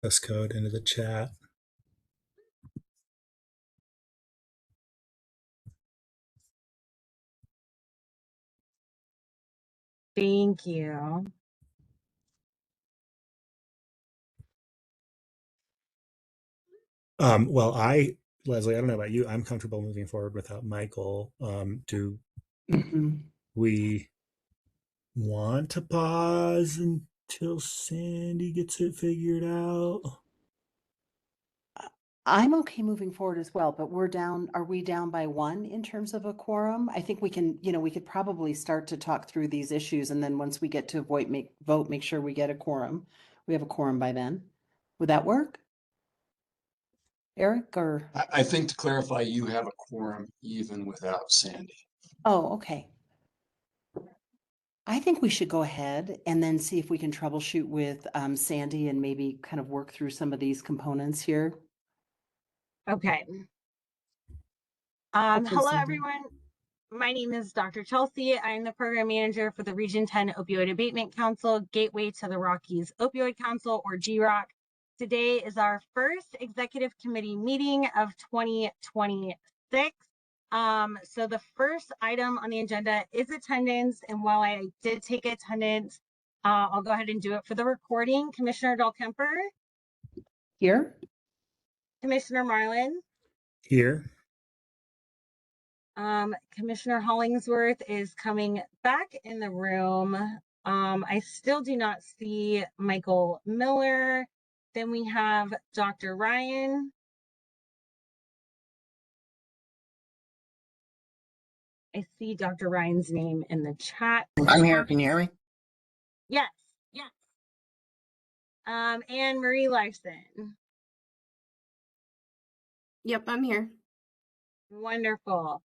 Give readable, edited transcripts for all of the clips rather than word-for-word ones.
access code into the chat. Thank you. Well, Leslie, I don't know about you. I'm comfortable moving forward without Michael. Do we want to pause until Sandy gets it figured out? I'm okay moving forward as well, but are we down by one in terms of a quorum? I think we can, we could probably start to talk through these issues, and then once we get to vote, make sure we get a quorum. We have a quorum by then. Would that work? Eric, or? I think to clarify, you have a quorum even without Sandy. Oh, okay. I think we should go ahead and then see if we can troubleshoot with Sandy and maybe kind of work through some of these components here. Okay. Hello, everyone. My name is Dr. Chelsea. I'm the program manager for the Region 10 Opioid Abatement Council, Gateway to the Rockies Opioid Council, or GROC. Today is our first executive committee meeting of 2026. So the first item on the agenda is attendance. And while I did take attendance, I'll go ahead and do it for the recording. Commissioner Dahlkemper. Here. Commissioner Marlin. Here. Commissioner Hollingsworth is coming back in the room. I still do not see Michael Miller. Then we have Dr. Ryan. I see Dr. Ryan's name in the chat. I'm here. Can you hear me? Yes, yes. And Marie Larson. Yep, I'm here. Wonderful.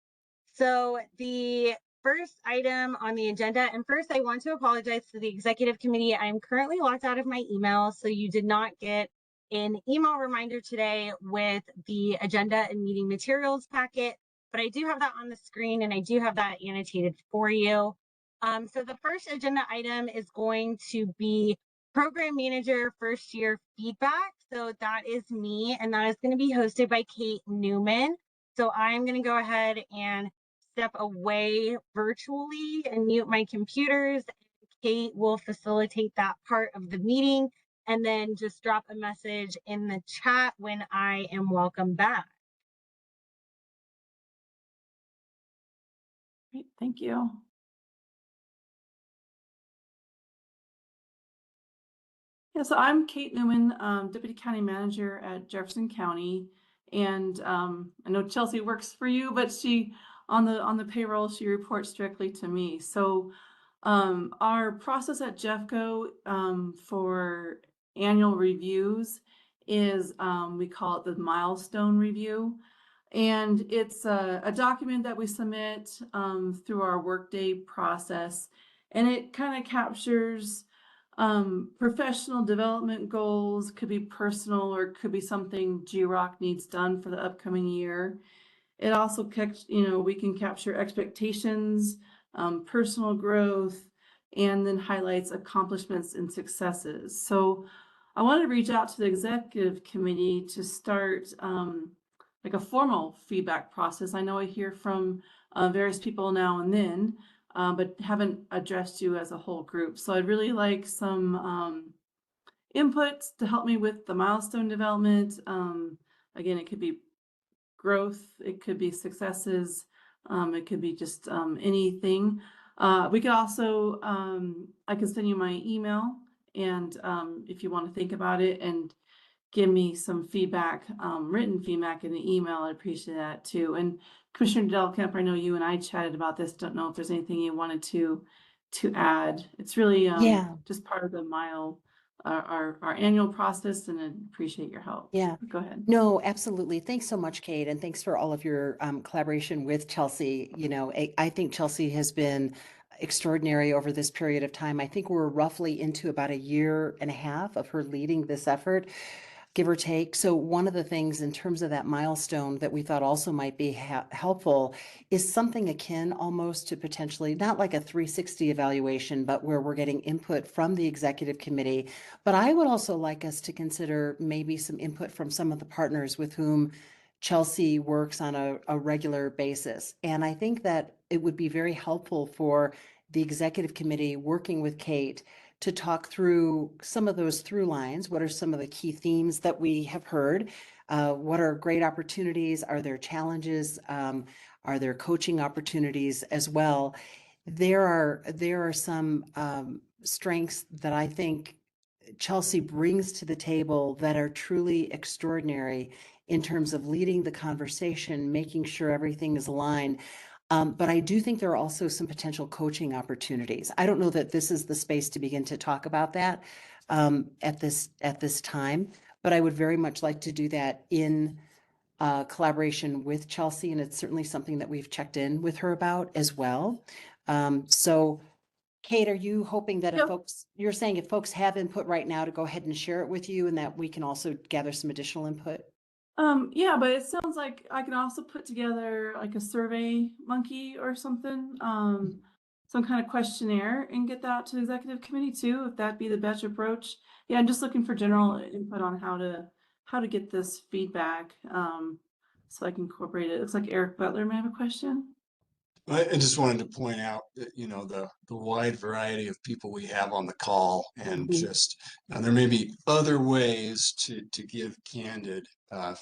So the first item on the agenda, and first I want to apologize to the executive committee. I'm currently locked out of my email, so you did not get an email reminder today with the agenda and meeting materials packet, but I do have that on the screen and I do have that annotated for you. So the first agenda item is going to be program manager first year feedback. So that is me, and that is going to be hosted by Kate Newman. So I'm going to go ahead and step away virtually and mute my computers. Kate will facilitate that part of the meeting, and then just drop a message in the chat when I am welcome back. Great, thank you. Yeah, so I'm Kate Newman, Deputy County Manager at Jefferson County. And I know Chelsea works for you, but she on the payroll, she reports directly to me. So our process at Jeffco for annual reviews is we call it the milestone review. And it's a document that we submit through our Workday process. And it kind of captures professional development goals, could be personal or could be something GROC needs done for the upcoming year. It also, we can capture expectations, personal growth, and then highlights accomplishments and successes. So I wanted to reach out to the executive committee to start like a formal feedback process. I know I hear from various people now and then, but haven't addressed you as a whole group. So I'd really like some input to help me with the milestone development. Again, it could be growth, it could be successes, it could be just anything. We could also, I can send you my email, and if you want to think about it and give me some feedback, written feedback in the email, I'd appreciate that too. And Commissioner Dahlkemper, I know you and I chatted about this. Don't know if there's anything you wanted to add. It's really just part of our annual process, and I appreciate your help. Yeah. Go ahead. No, absolutely. Thanks so much, Kate. And thanks for all of your collaboration with Chelsea. I think Chelsea has been extraordinary over this period of time. I think we're roughly into about 1.5 years of her leading this effort. give or take. So one of the things in terms of that milestone that we thought also might be helpful is something akin almost to potentially not like a 360 evaluation, but where we're getting input from the executive committee. But I would also like us to consider maybe some input from some of the partners with whom Chelsea works on a regular basis. And I think that it would be very helpful for the executive committee working with Kate to talk through some of those through lines. What are some of the key themes that we have heard? What are great opportunities? Are there challenges? Are there coaching opportunities as well? There are some strengths that I think Chelsea brings to the table that are truly extraordinary in terms of leading the conversation, making sure everything is aligned. But I do think there are also some potential coaching opportunities. I don't know that this is the space to begin to talk about that at this time, but I would very much like to do that in collaboration with Chelsea, and it's certainly something that we've checked in with her about as well. So Kate, are you hoping that if you're saying if folks have input right now to go ahead and share it with you and that we can also gather some additional input? Yeah, but it sounds like I can also put together like a survey monkey or something, some kind of questionnaire and get that to the executive committee too, if that'd be the best approach. Yeah, I'm just looking for general input on how to get this feedback, so I can incorporate it. It looks like Eric Butler may have a question. I just wanted to point out that, the wide variety of people we have on the call, and just there may be other ways to give candid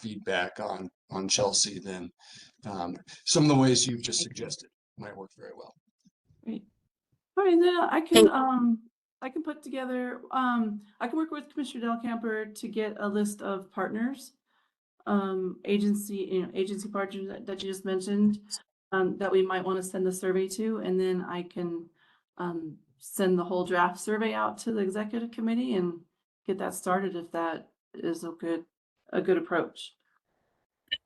feedback on Chelsea than some of the ways you've just suggested might work very well. Great. All right, then I can put together, I can work with Commissioner Delcamper to get a list of partners, agency partners that you just mentioned, that we might want to send the survey to, and then I can send the whole draft survey out to the executive committee and get that started if that is a good approach.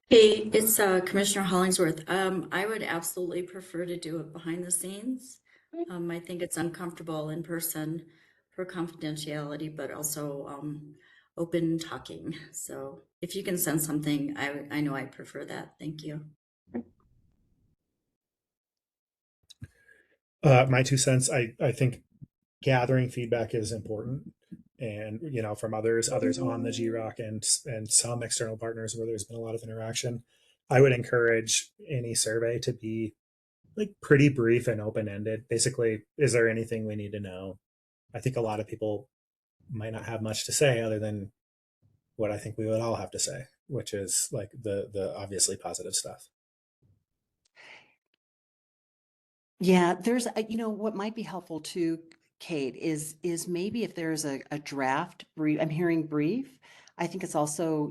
Hey, it's Commissioner Hollingsworth. I would absolutely prefer to do it behind the scenes. I think it's uncomfortable in person for confidentiality, but also open talking. So if you can send something, I know I prefer that. Thank you. My 2 cents, I think gathering feedback is important. And, from others on the GROC and some external partners where there's been a lot of interaction, I would encourage any survey to be like pretty brief and open-ended. Basically, is there anything we need to know? I think a lot of people might not have much to say other than what I think we would all have to say, which is like the obviously positive stuff. Yeah, there's what might be helpful too, Kate, is maybe if there's a draft brief, I'm hearing brief. I think it's also,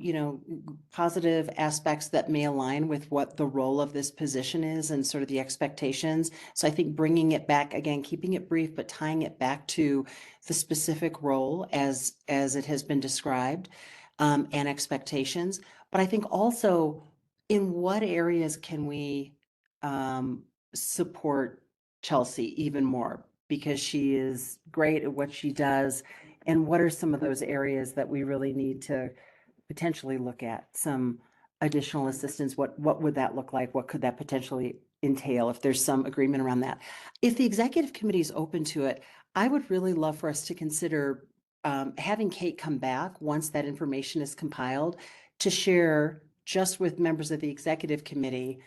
positive aspects that may align with what the role of this position is and sort of the expectations. So I think bringing it back again, keeping it brief, but tying it back to the specific role as it has been described, and expectations. But I think also in what areas can we support Chelsea even more, because she is great at what she does. And what are some of those areas that we really need to potentially look at some additional assistance? What would that look like? What could that potentially entail if there's some agreement around that? If the executive committee is open to it, I would really love for us to consider having Kate come back once that information is compiled to share just with members of the executive committee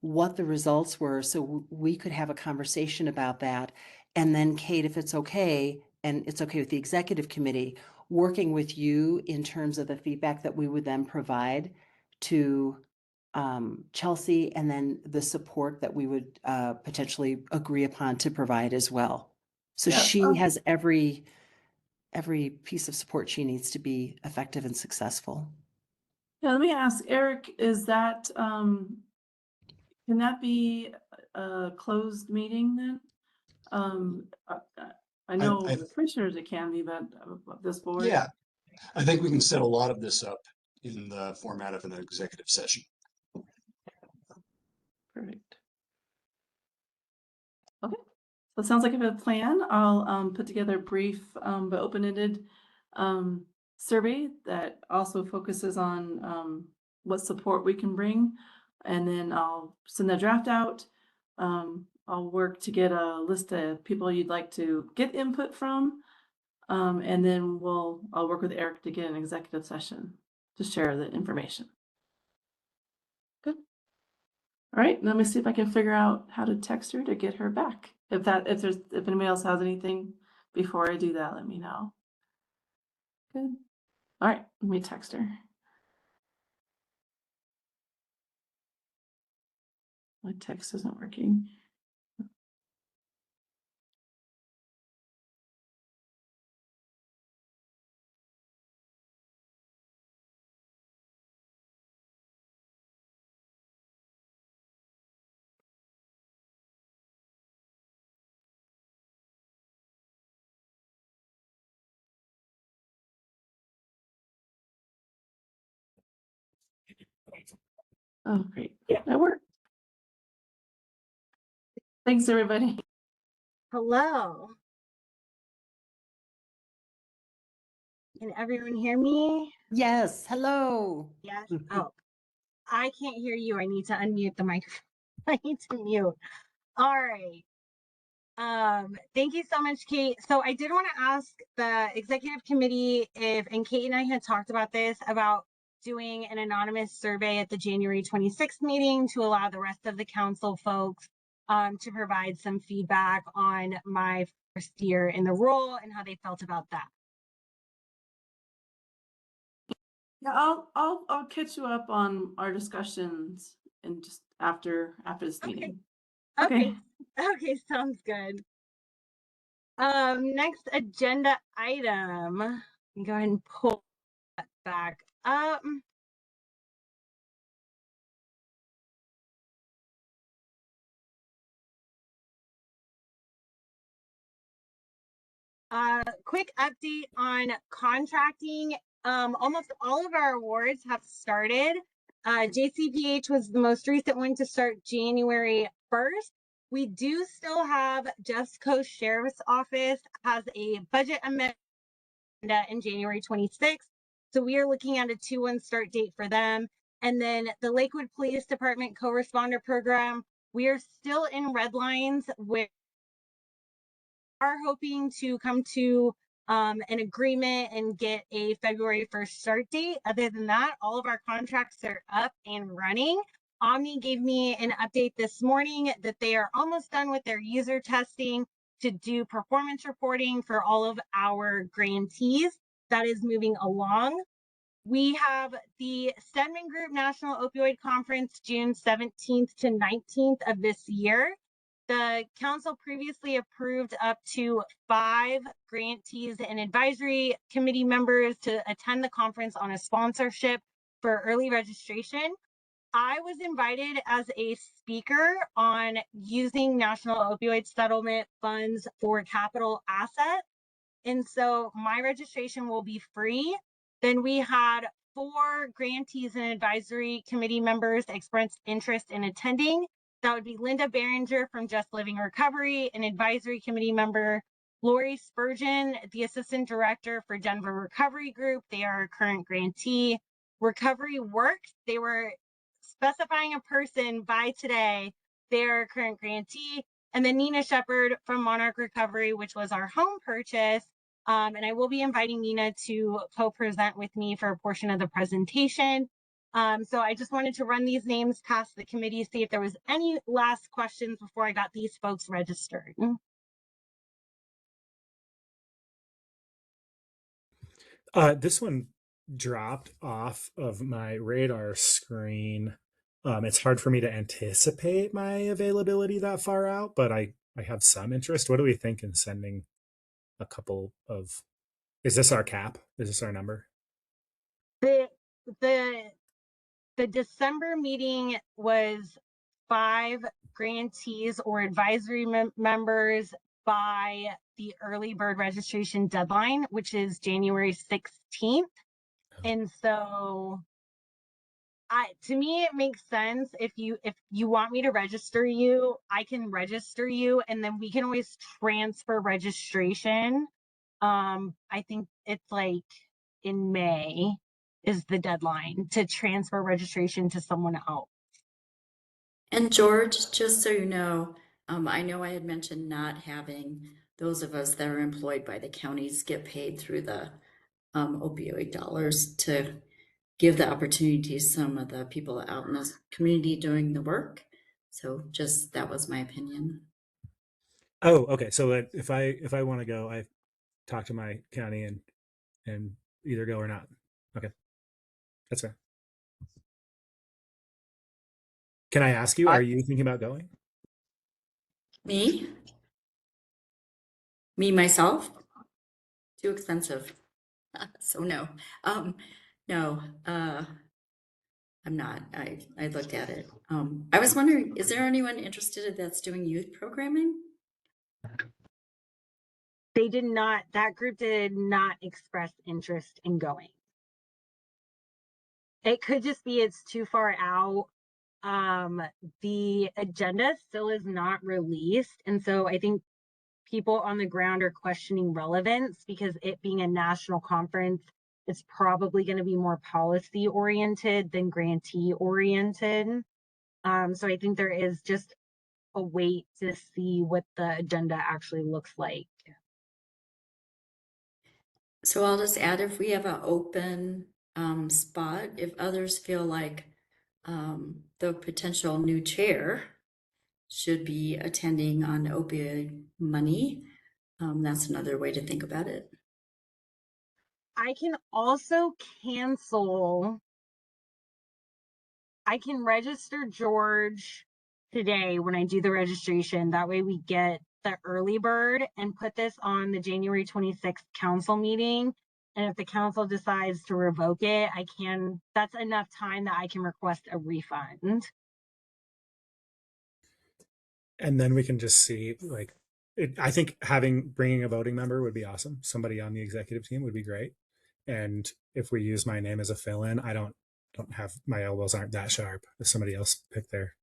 what the results were, so we could have a conversation about that. And then Kate, if it's okay, and it's okay with the executive committee, working with you in terms of the feedback that we would then provide to Chelsea, and then the support that we would potentially agree upon to provide as well. So Yeah, she has every piece of support she needs to be effective and successful. Yeah, let me ask Eric, is that can that be a closed meeting then? I know the commissioners it can be, but this board. Yeah, I think we can set a lot of this up in the format of an executive session. Perfect. Okay, so it sounds like I have a plan. I'll put together a brief but open-ended survey that also focuses on what support we can bring. And then I'll send the draft out. I'll work to get a list of people you'd like to get input from. And then I'll work with Eric to get an executive session to share the information. Good. All right, let me see if I can figure out how to text her to get her back. If anybody else has anything before I do that, let me know. Good. All right, let me text her. My text isn't working. Oh, great. That worked. Thanks, everybody. Hello. Can everyone hear me? Yes, hello. Yes. Oh, I can't hear you. I need to unmute the microphone. I need to mute. All right. Thank you so much, Kate. So I did want to ask the executive committee and Kate and I had talked about this, about doing an anonymous survey at the January 26th meeting to allow the rest of the council folks to provide some feedback on my first year in the role and how they felt about that. Yeah, I'll catch you up on our discussions and just after this meeting. Okay, sounds good. Next agenda item. Go ahead and pull that back up. Quick update on contracting. Almost all of our awards have started. JCPH was the most recent one to start January 1st. We do still have Jeff's Coast Sheriff's Office has a budget amendment in January 26th. So we are looking at a 2-1 start date for them. And then the Lakewood Police Department co-responder program, we are still in red lines with are hoping to come to an agreement and get a February 1st start date. Other than that, all of our contracts are up and running. Omni gave me an update this morning that they are almost done with their user testing to do performance reporting for all of our grantees. That is moving along. We have the Stedman Group National Opioid Conference, June 17th to 19th of this year. The council previously approved up to 5 grantees and advisory committee members to attend the conference on a sponsorship for early registration. I was invited as a speaker on using national opioid settlement funds for capital assets. And so my registration will be free. Then we had 4 grantees and advisory committee members express interest in attending. That would be Linda Behringer from Just Living Recovery, an advisory committee member, Lori Spurgeon, the assistant director for Denver Recovery Group. They are a current grantee. Recovery Works, they were specifying a person by today. They're a current grantee. And then Nina Shepard from Monarch Recovery, which was our home purchase. And I will be inviting Nina to co-present with me for a portion of the presentation. So I just wanted to run these names past the committee, see if there was any last questions before I got these folks registered. This one dropped off of my radar screen. It's hard for me to anticipate my availability that far out, but I have some interest. What do we think in sending a couple of, is this our cap? Is this our number? The December meeting was 5 grantees or advisory members by the early bird registration deadline, which is January 16th. And so to me, it makes sense if you want me to register you, I can register you, and then we can always transfer registration. I think it's like in May is the deadline to transfer registration to someone else. And George, just so you know, I know I had mentioned not having those of us that are employed by the counties get paid through the opioid dollars to give the opportunity to some of the people out in the community doing the work. So just that was my opinion. Oh, okay. So if I want to go, I talk to my county and either go or not. Okay, that's fair. Can I ask you, are you thinking about going? Me? Me, myself? Too expensive. So no. No, I'm not. I looked at it. I was wondering, is there anyone interested that's doing youth programming? They did not, that group did not express interest in going. It could just be it's too far out. The agenda still is not released. And so I think people on the ground are questioning relevance because it being a national conference, it's probably going to be more policy oriented than grantee oriented. So I think there is just a wait to see what the agenda actually looks like. So I'll just add, if we have an open spot, if others feel like the potential new chair should be attending on opioid money, that's another way to think about it. I can also cancel. I can register George today when I do the registration. That way we get the early bird and put this on the January 26th council meeting. And if the council decides to revoke it, that's enough time that I can request a refund. And then we can just see, like, I think bringing a voting member would be awesome. Somebody on the executive team would be great. And if we use my name as a fill-in, I don't have, my elbows aren't that sharp. If somebody else pick their,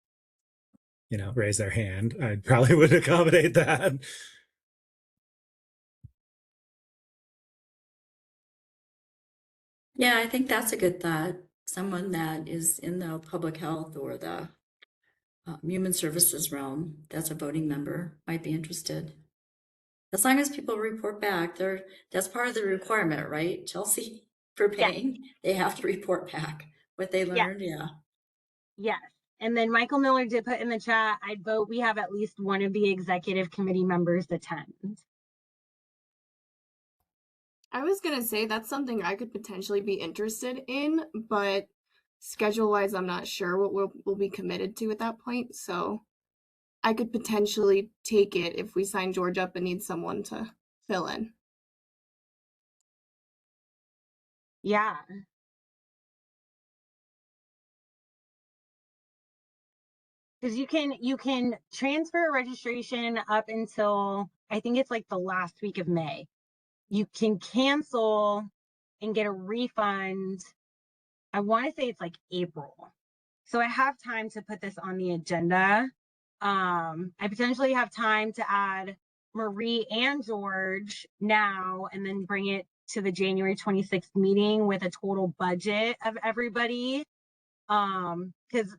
raise their hand, I probably would accommodate that. Yeah, I think that's a good thought. Someone that is in the public health or the human services realm that's a voting member might be interested. As long as people report back, that's part of the requirement, right, Chelsea? For paying, yeah. They have to report back what they learned. Yeah. Yes. And then Michael Miller did put in the chat, I'd vote we have at least one of the executive committee members attend. I was gonna say that's something I could potentially be interested in, but schedule-wise, I'm not sure what we'll be committed to at that point. So I could potentially take it if we sign George up and need someone to fill in. Yeah. Because you can transfer a registration up until I think it's like the last week of May. You can cancel and get a refund. I want to say it's like April. So I have time to put this on the agenda. I potentially have time to add Marie and George now and then bring it to the January 26th meeting with a total budget of everybody. Because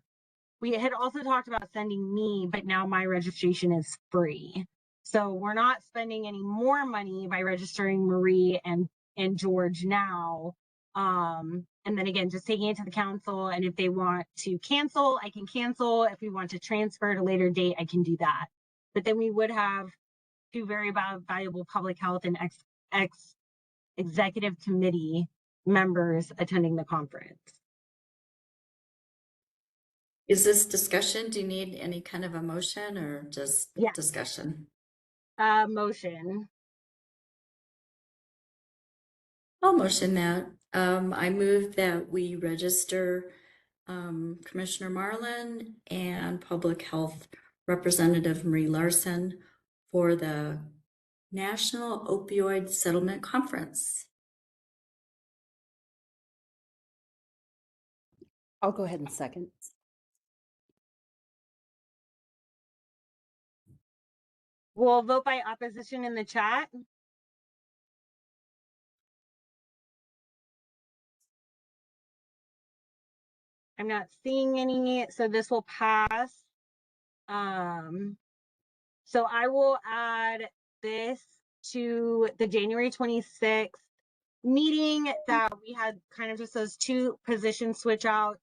we had also talked about sending me, but now my registration is free. So we're not spending any more money by registering Marie and George now. And then again, just taking it to the council. And if they want to cancel, I can cancel. If we want to transfer at a later date, I can do that. But then we would have two very valuable public health and executive committee members attending the conference. Is this discussion? Do you need any kind of a motion or just discussion? Motion. I'll motion that. I move that we register Commissioner Marlin and Public Health Representative Marie Larson for the National Opioid Settlement Conference. I'll go ahead and second. We'll vote by opposition in the chat. I'm not seeing any, so this will pass. So I will add this to the January 26th meeting that we had, kind of just those two position switch out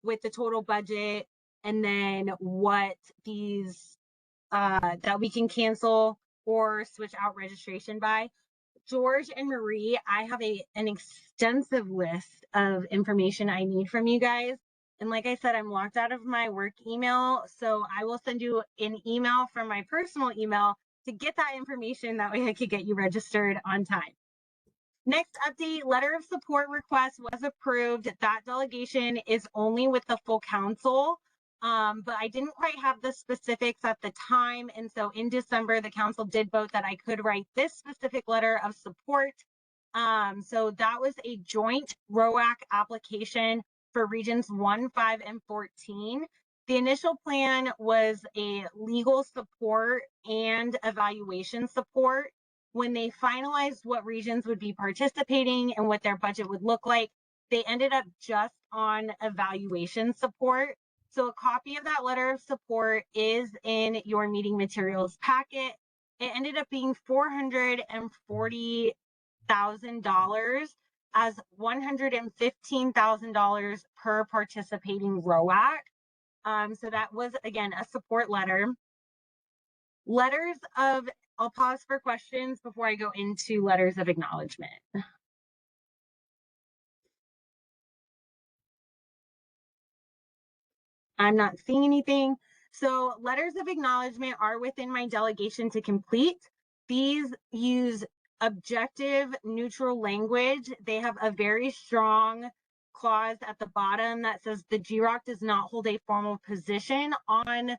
with the total budget, and then what these that we can cancel or switch out registration by. George and Marie, I have an extensive list of information I need from you guys. And like I said, I'm locked out of my work email. So I will send you an email from my personal email to get that information. That way I could get you registered on time. Next update, letter of support request was approved. That delegation is only with the full council. But I didn't quite have the specifics at the time. And so in December, the council did vote that I could write this specific letter of support. So that was a joint ROAC application for regions 1, 5, and 14. The initial plan was a legal support and evaluation support. When they finalized what regions would be participating and what their budget would look like, they ended up just on evaluation support. So a copy of that letter of support is in your meeting materials packet. It ended up being $440,000 as $115,000 per participating ROAC. So that was, again, a support letter. Letters of, I'll pause for questions before I go into letters of acknowledgement. I'm not seeing anything. So letters of acknowledgement are within my delegation to complete. These use objective, neutral language. They have a very strong clause at the bottom that says the GROC does not hold a formal position on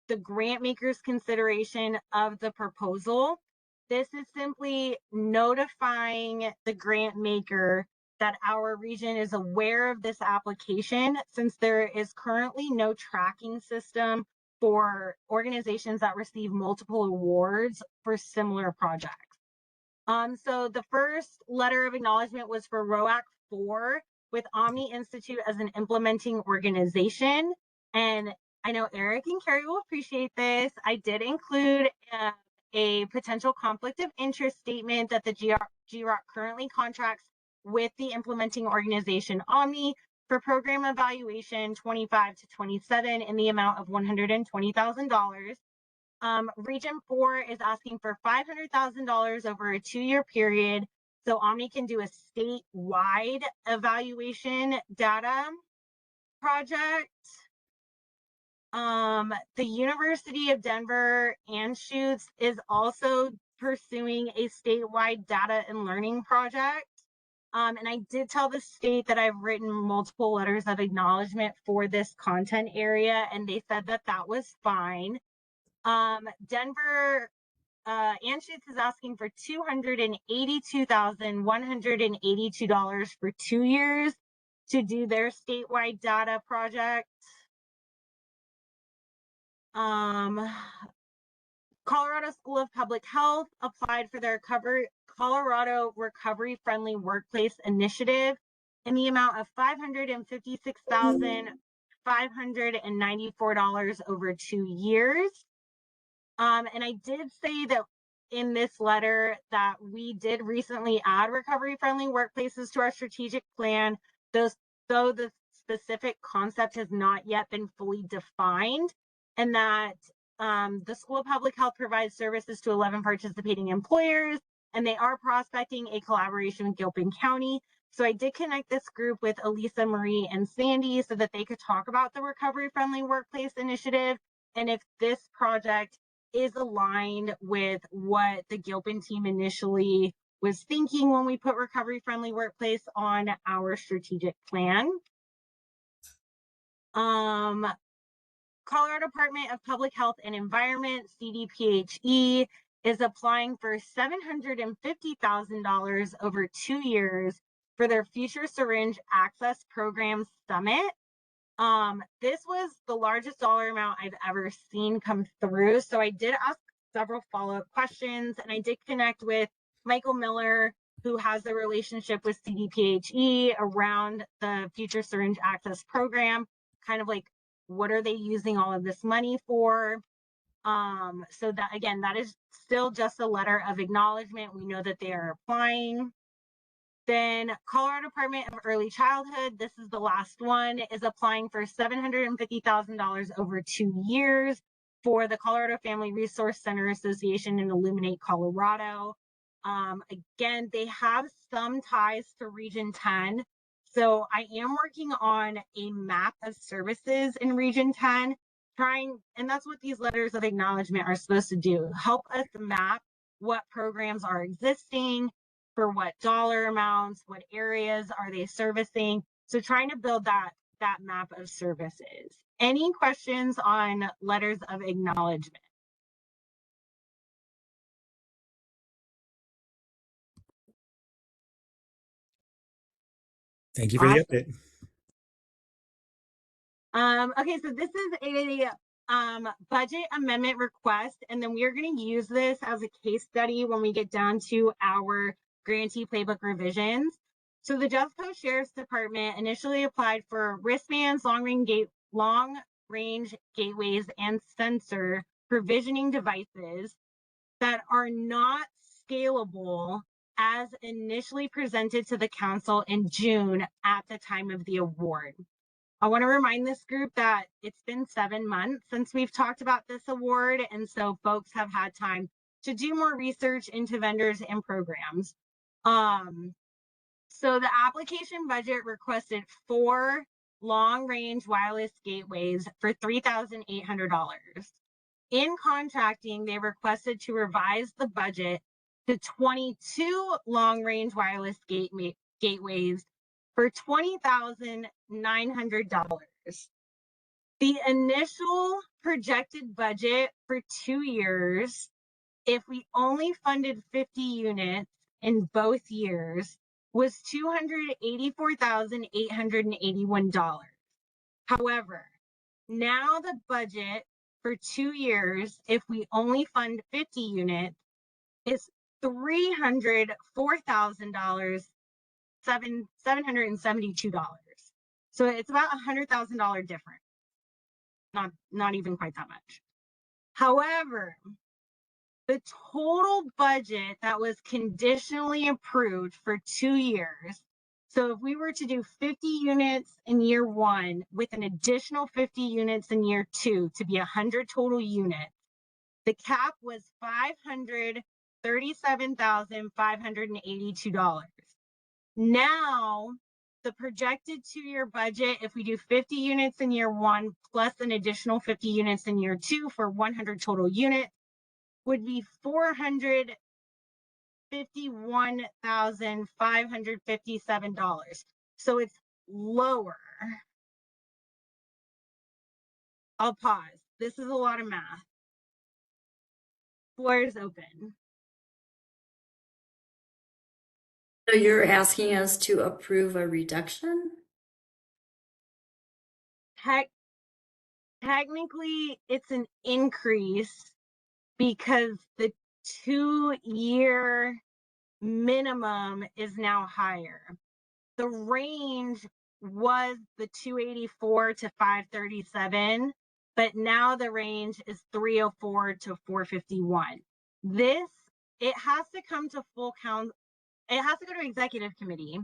the grant maker's consideration of the proposal. This is simply notifying the grant maker that our region is aware of this application, since there is currently no tracking system for organizations that receive multiple awards for similar projects. So the first letter of acknowledgement was for ROAC 4 with Omni Institute as an implementing organization. And I know Eric and Carrie will appreciate this. I did include a potential conflict of interest statement that the GROC currently contracts with the implementing organization Omni for program evaluation 25 to 27 in the amount of $120,000. Region 4 is asking for $500,000 over a 2-year period, so Omni can do a statewide evaluation data project. The University of Denver Anschutz is also pursuing a statewide data and learning project. And I did tell the state that I've written multiple letters of acknowledgement for this content area, and they said that that was fine. Denver Anschutz is asking for $282,182 for 2 years to do their statewide data project. Colorado School of Public Health applied for their Colorado Recovery Friendly Workplace Initiative in the amount of $556,594 over 2 years. And I did say that in this letter that we did recently add recovery friendly workplaces to our strategic plan, though the specific concept has not yet been fully defined, and that the School of Public Health provides services to 11 participating employers, and they are prospecting a collaboration with Gilpin County. So I did connect this group with Elisa, Marie, and Sandy so that they could talk about the Recovery Friendly Workplace Initiative and if this project is aligned with what the Gilpin team initially was thinking when we put Recovery Friendly Workplace on our strategic plan. Colorado Department of Public Health and Environment, CDPHE, is applying for $750,000 over 2 years for their Future Syringe Access Program Summit. This was the largest dollar amount I've ever seen come through. So I did ask several follow-up questions, and I did connect with Michael Miller who has the relationship with CDPHE around the Future Syringe Access Program, kind of like what are they using all of this money for? So that, again, that is still just a letter of acknowledgement. We know that they are applying. Then Colorado Department of Early Childhood, this is the last one, is applying for $750,000 over 2 years for the Colorado Family Resource Center Association in Illuminate, Colorado. Again, they have some ties to Region 10. So I am working on a map of services in Region 10, and that's what these letters of acknowledgement are supposed to do, help us map what programs are existing, for what dollar amounts, what areas are they servicing. So trying to build that map of services. Any questions on letters of acknowledgement? Thank you for the update. Okay, so this is a budget amendment request, and then we are going to use this as a case study when we get down to our grantee playbook revisions. So the Jeffco Sheriff's Department initially applied for wristbands, long range gateways, and sensor provisioning devices that are not scalable as initially presented to the council in June at the time of the award. I want to remind this group that it's been 7 months since we've talked about this award, and so folks have had time to do more research into vendors and programs. So the application budget requested 4 long-range wireless gateways for $3,800. In contracting, they requested to revise the budget to 22 long-range wireless gateways for $20,900. The initial projected budget for 2 years, if we only funded 50 units in both years, was $284,881. However, now the budget for 2 years, if we only fund 50 units, is $304,000, $772. So it's about $100,000 difference. Not even quite that much. However, the total budget that was conditionally approved for 2 years, so if we were to do 50 units in year 1 with an additional 50 units in year 2 to be 100 total units, the cap was $537,582. Now, the projected 2-year budget, if we do 50 units in year 1 plus an additional 50 units in year 2 for 100 total units, would be $451,557. So it's lower. I'll pause. This is a lot of math. Floor is open. So you're asking us to approve a reduction? Technically, it's an increase because the 2-year minimum is now higher. The range was the 284 to 537, but now the range is 304 to 451. This, it has to come to full council. It has to go to executive committee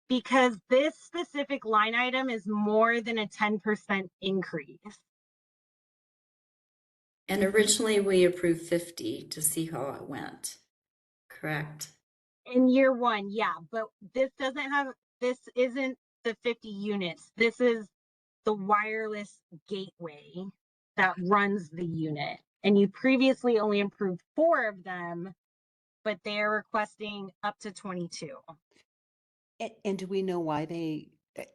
because this specific line item is more than a 10% increase. And originally we approved 50 to see how it went, correct? In year 1, yeah, but this isn't the 50 units. This is the wireless gateway that runs the unit. And you previously only approved 4 of them, but they're requesting up to 22. And do we know why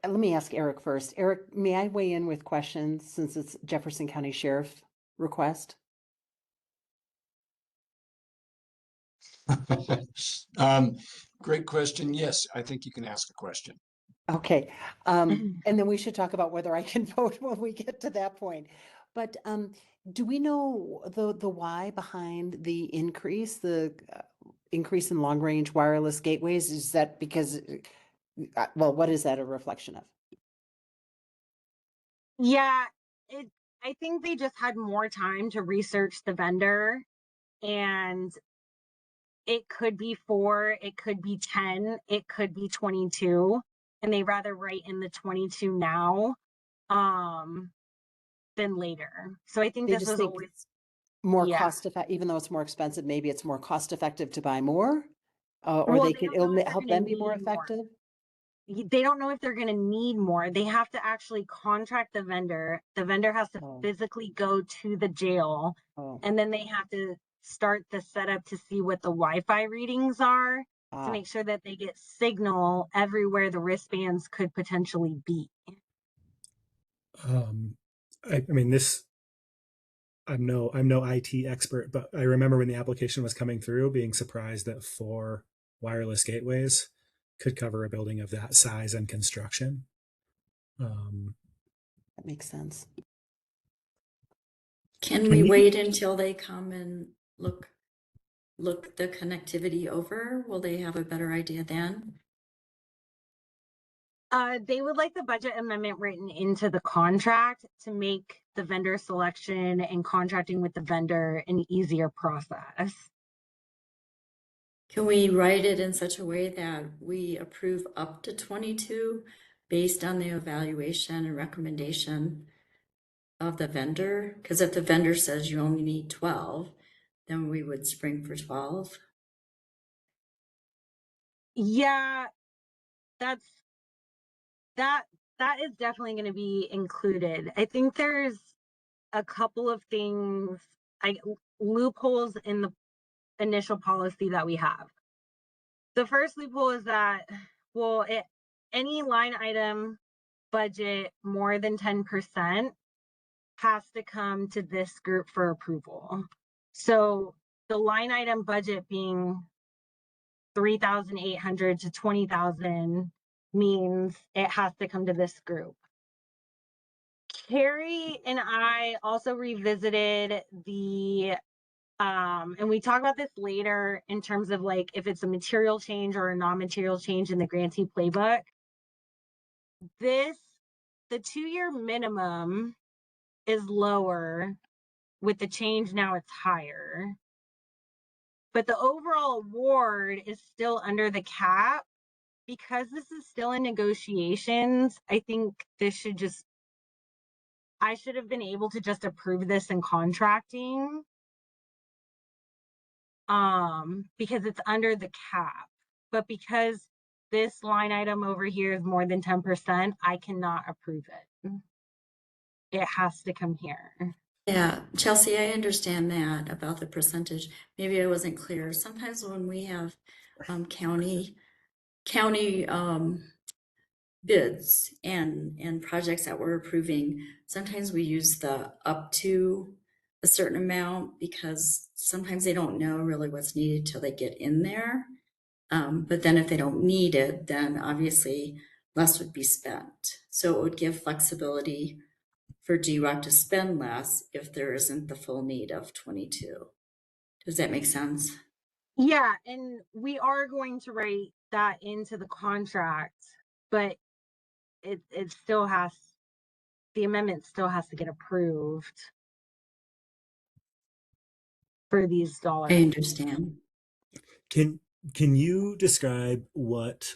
let me ask Eric first. Eric, may I weigh in with questions since it's Jefferson County Sheriff request? Great question. Yes, I think you can ask a question. Okay. And then we should talk about whether I can vote when we get to that point. But do we know the why behind the increase? increase in long-range wireless gateways? Is that because, well, what is that a reflection of? Yeah, I think they just had more time to research the vendor, and it could be 4, it could be 10, it could be 22, and they rather write in the 22 now than later. So I think They this just was think always, it's more yeah. cost effective, even though it's more expensive, maybe it's more cost effective to buy more? Or Well, they they could, don't know if they're help going them to be more need more. effective? They don't know if they're going to need more. They have to actually contract the vendor. The vendor has to Oh. physically go to the jail, Oh, and then they have to start the setup to see what the Wi-Fi readings are to make sure that they get signal everywhere the wristbands could potentially be. I mean, this, I'm no IT expert, but I remember when the application was coming through, being surprised that 4 wireless gateways could cover a building of that size and construction. that makes sense. Can we wait until they come and look the connectivity over? Will they have a better idea then? They would like the budget amendment written into the contract to make the vendor selection and contracting with the vendor an easier process. Can we write it in such a way that we approve up to 22 based on the evaluation and recommendation of the vendor? Because if the vendor says you only need 12, then we would spring for 12. Yeah, that is definitely going to be included. I think there's a couple of things, loopholes in the initial policy that we have. The first loophole is that, well, any line item budget more than 10% has to come to this group for approval. So the line item budget being 3,800 to 20,000 means it has to come to this group. Carrie and I also revisited the and we talk about this later in terms of like if it's a material change or a non-material change in the grantee playbook. The 2-year minimum is lower. With the change now it's higher. But the overall award is still under the cap. Because this is still in negotiations, I think I should have been able to just approve this in contracting. Because it's under the cap. But because this line item over here is more than 10%, I cannot approve it. It has to come here. Yeah, Chelsea, I understand that about the percentage. Maybe I wasn't clear. Sometimes when we have county bids and projects that we're approving, sometimes we use the up to a certain amount because sometimes they don't know really what's needed till they get in there. But then if they don't need it, then obviously less would be spent. So it would give flexibility for GROC to spend less if there isn't the full need of 22. Does that make sense? Yeah, and we are going to write that into the contract, but it still has, the amendment still has to get approved for these dollars. I understand. Can you describe what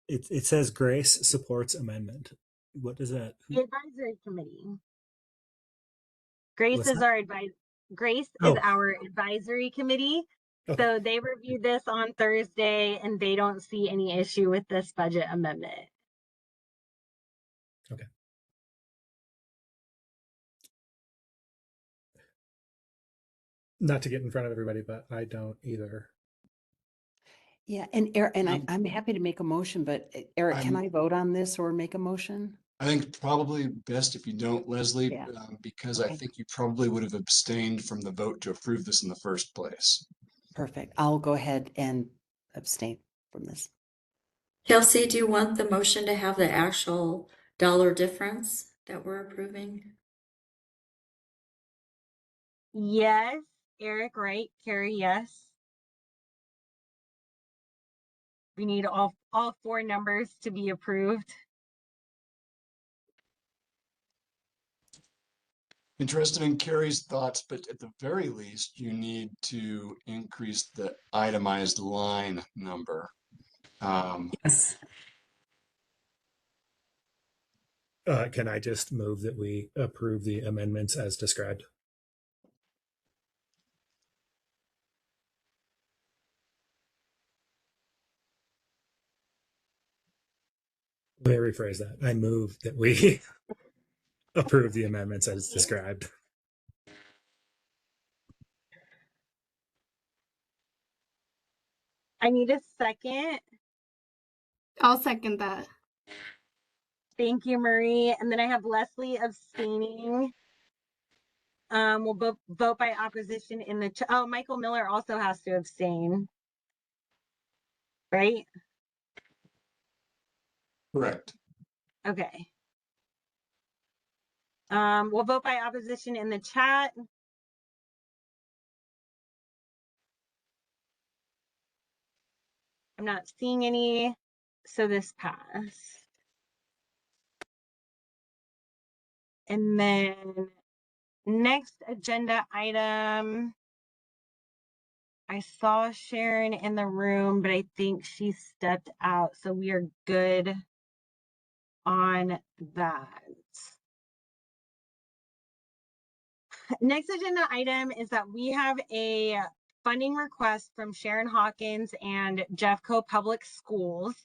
it says? Grace supports amendment. What does that? The advisory committee. Grace What's is that? our Grace is our advisory committee. Okay. So they reviewed this on Thursday and they don't see any issue with this budget amendment. Okay. Not to get in front of everybody, but I don't either. Yeah, and I'm happy to make a motion, but Eric, can I vote on this or make a motion? I think probably best if you don't, Leslie, Yeah. because I think you probably would have abstained from the vote to approve this in the first place. Perfect. I'll go ahead and abstain from this. Kelsey, do you want the motion to have the actual dollar difference that we're approving? Yes, Eric, right? Carrie, yes. We need all four numbers to be approved. Interested in Carrie's thoughts, but at the very least, you need to increase the itemized line number. Yes. Can I just move that we approve the amendments as described? Let me rephrase that. I move that we approve the amendments as described. I need a second. I'll second that. Thank you, Marie. And then I have Leslie abstaining. We'll vote by opposition in the oh, Michael Miller also has to abstain, right? Correct. Okay. We'll vote by opposition in the chat. I'm not seeing any, so this passed. And then next agenda item, I saw Sharon in the room, but I think she stepped out, so we are good on that. Next agenda item is that we have a funding request from Sharon Hawkins and Jeffco Public Schools.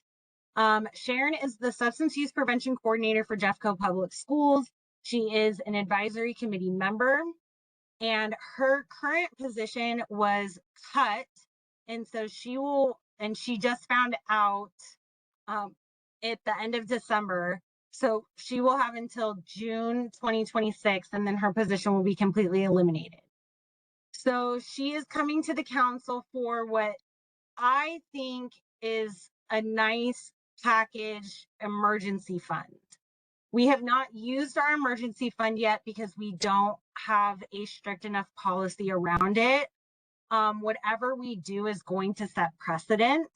Sharon is the Substance Use Prevention Coordinator for Jeffco Public Schools. She is an advisory committee member, and her current position was cut. And so she just found out at the end of December. So she will have until June 2026, and then her position will be completely eliminated. So she is coming to the council for what I think is a nice package emergency fund. We have not used our emergency fund yet because we don't have a strict enough policy around it. Whatever we do is going to set precedent.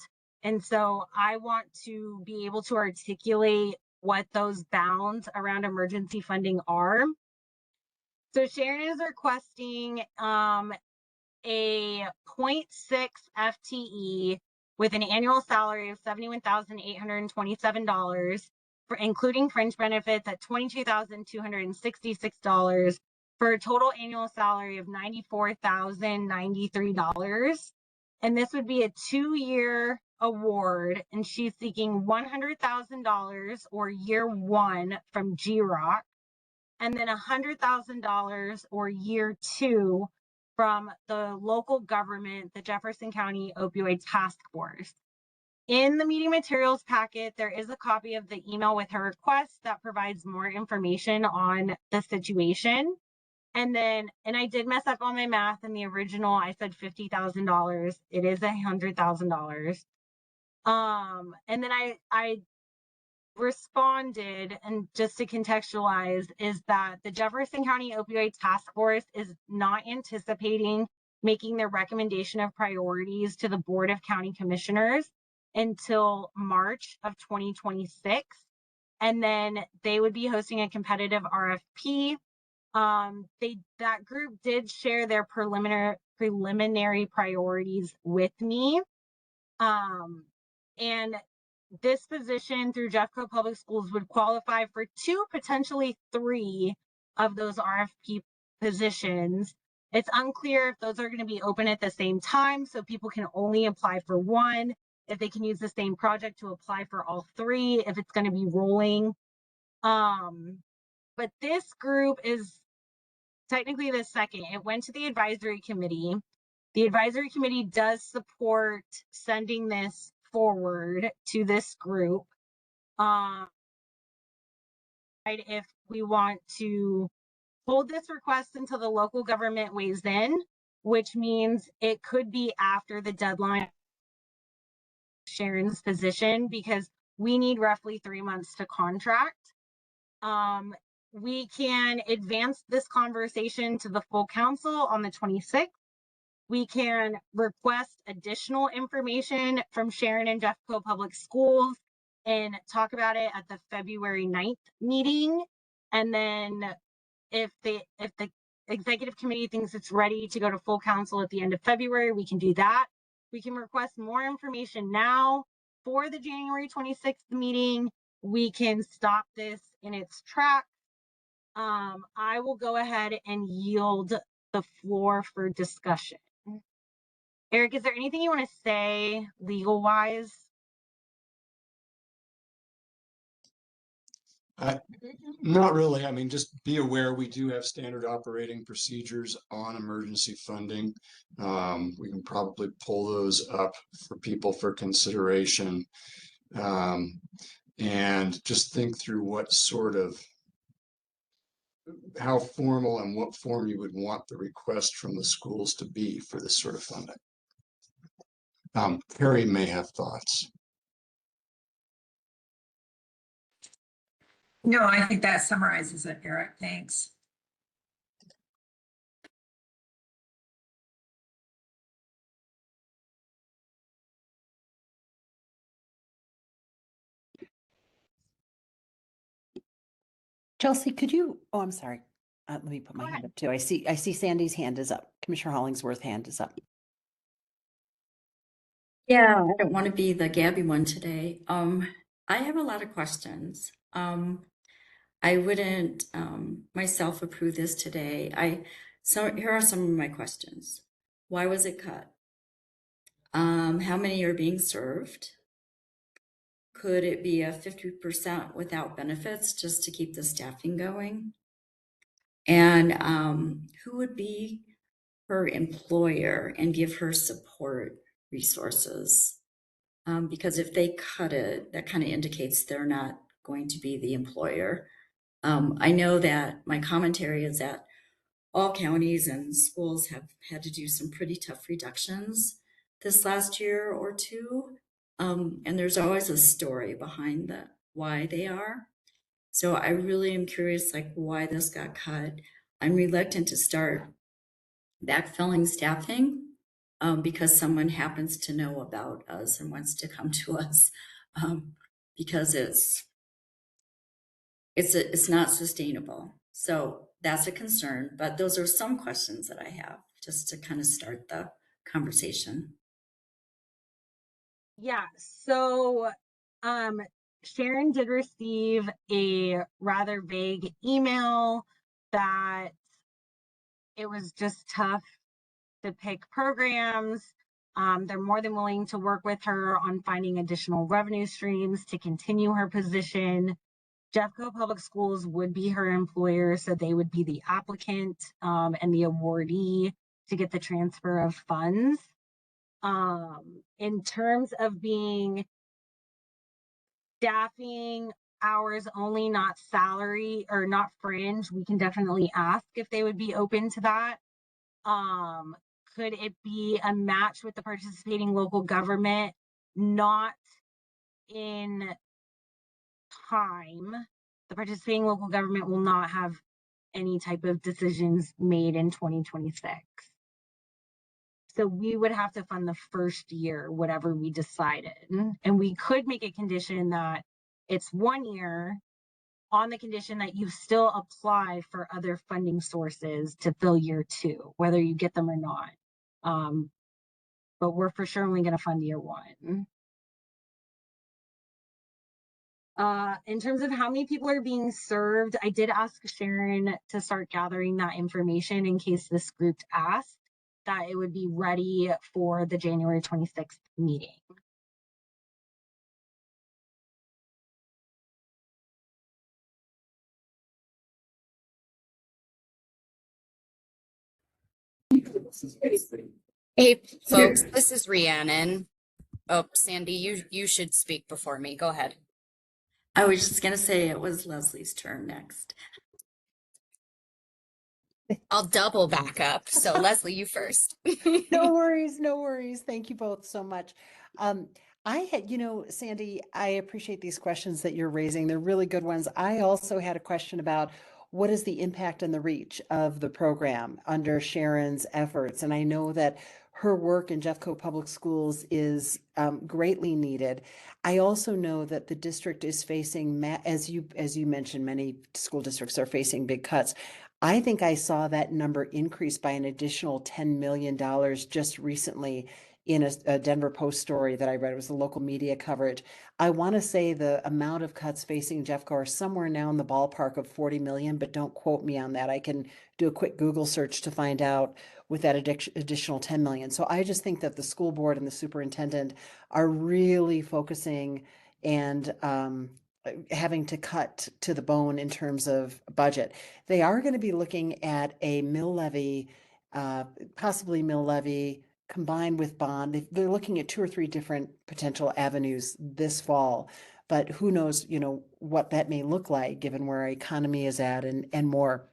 And so I want to be able to articulate what those bounds around emergency funding are. So Sharon is requesting a 0.6 FTE with an annual salary of $71,827 for including fringe benefits at $22,266 for a total annual salary of $94,093. And this would be a 2-year award, and she's seeking $100,000 or year one from GROC, and then $100,000 or year two from the local government, the Jefferson County Opioid Task Force. In the meeting materials packet, there is a copy of the email with her request that provides more information on the situation. And I did mess up on my math in the original. I said $50,000. It is $100,000. And then I responded, and just to contextualize, is that the Jefferson County Opioid Task Force is not anticipating making their recommendation of priorities to the Board of County Commissioners until March of 2026. And then they would be hosting a competitive RFP. That group did share their preliminary priorities with me. And this position through Jeffco Public Schools would qualify for 2, potentially 3 of those RFP positions. It's unclear if those are going to be open at the same time, so people can only apply for one, if they can use the same project to apply for all 3, if it's going to be rolling. But this group is technically the second. It went to the advisory committee. The advisory committee does support sending this forward to this group. If we want to hold this request until the local government weighs in, which means it could be after the deadline Sharon's position, because we need roughly 3 months to contract. We can advance this conversation to the full council on the 26th. We can request additional information from Sharon and Jeffco Public Schools and talk about it at the February 9th meeting. And then if the executive committee thinks it's ready to go to full council at the end of February, we can do that. We can request more information now for the January 26th meeting. We can stop this in its tracks. I will go ahead and yield the floor for discussion. Eric, is there anything you want to say legal wise? Not really. I mean, just be aware we do have standard operating procedures on emergency funding. We can probably pull those up for people for consideration. And just think through what sort of, how formal and what form you would want the request from the schools to be for this sort of funding. Carrie may have thoughts. No, I think that summarizes it, Eric. Thanks. Chelsea, could you, oh, I'm sorry. Let me put my hand up too. I see Sandy's hand is up. Commissioner Hollingsworth hand is up. Yeah, I don't want to be the Gabby one today. I have a lot of questions. I wouldn't myself approve this today. So here are some of my questions. Why was it cut? How many are being served? Could it be a 50% without benefits just to keep the staffing going? And who would be her employer and give her support resources? Because if they cut it, that kind of indicates they're not going to be the employer. I know that my commentary is that all counties and schools have had to do some pretty tough reductions this last year or two. And there's always a story behind why they are. So I really am curious, like, why this got cut. I'm reluctant to start backfilling staffing because someone happens to know about us and wants to come to us because it's not sustainable. So that's a concern, but those are some questions that I have just to kind of start the conversation. Yeah, so Sharon did receive a rather vague email that it was just tough to pick programs. They're more than willing to work with her on finding additional revenue streams to continue her position. Jeffco Public Schools would be her employer, so they would be the applicant and the awardee to get the transfer of funds. In terms of being staffing hours only, not salary or not fringe, we can definitely ask if they would be open to that. Could it be a match with the participating local government? Not in time. The participating local government will not have any type of decisions made in 2026. So we would have to fund the first year, whatever we decided. And we could make a condition that it's 1 year on the condition that you still apply for other funding sources to fill year 2, whether you get them or not. But we're for sure only going to fund year 1. In terms of how many people are being served, I did ask Sharon to start gathering that information in case this group asked, that it would be ready for the January 26th meeting. Hey folks, this is Rhiannon. Oh, Sandy, you should speak before me. Go ahead. I was just gonna say it was Leslie's turn next. I'll double back up. So Leslie, you first. No worries, no worries. Thank you both so much. I had, Sandy, I appreciate these questions that you're raising. They're really good ones. I also had a question about what is the impact and the reach of the program under Sharon's efforts? And I know that her work in Jeffco Public Schools is greatly needed. I also know that the district is facing, as you mentioned, many school districts are facing big cuts. I think I saw that number increase by an additional $10 million just recently in a Denver Post story that I read. It was the local media coverage. I want to say the amount of cuts facing Jeffco are somewhere now in the ballpark of 40 million, but don't quote me on that. I can do a quick Google search to find out with that additional 10 million. So I just think that the school board and the superintendent are really focusing and having to cut to the bone in terms of budget. They are going to be looking at a mill levy, possibly mill levy combined with bond. They're looking at 2 or 3 different potential avenues this fall, but who knows, what that may look like given where our economy is at and more.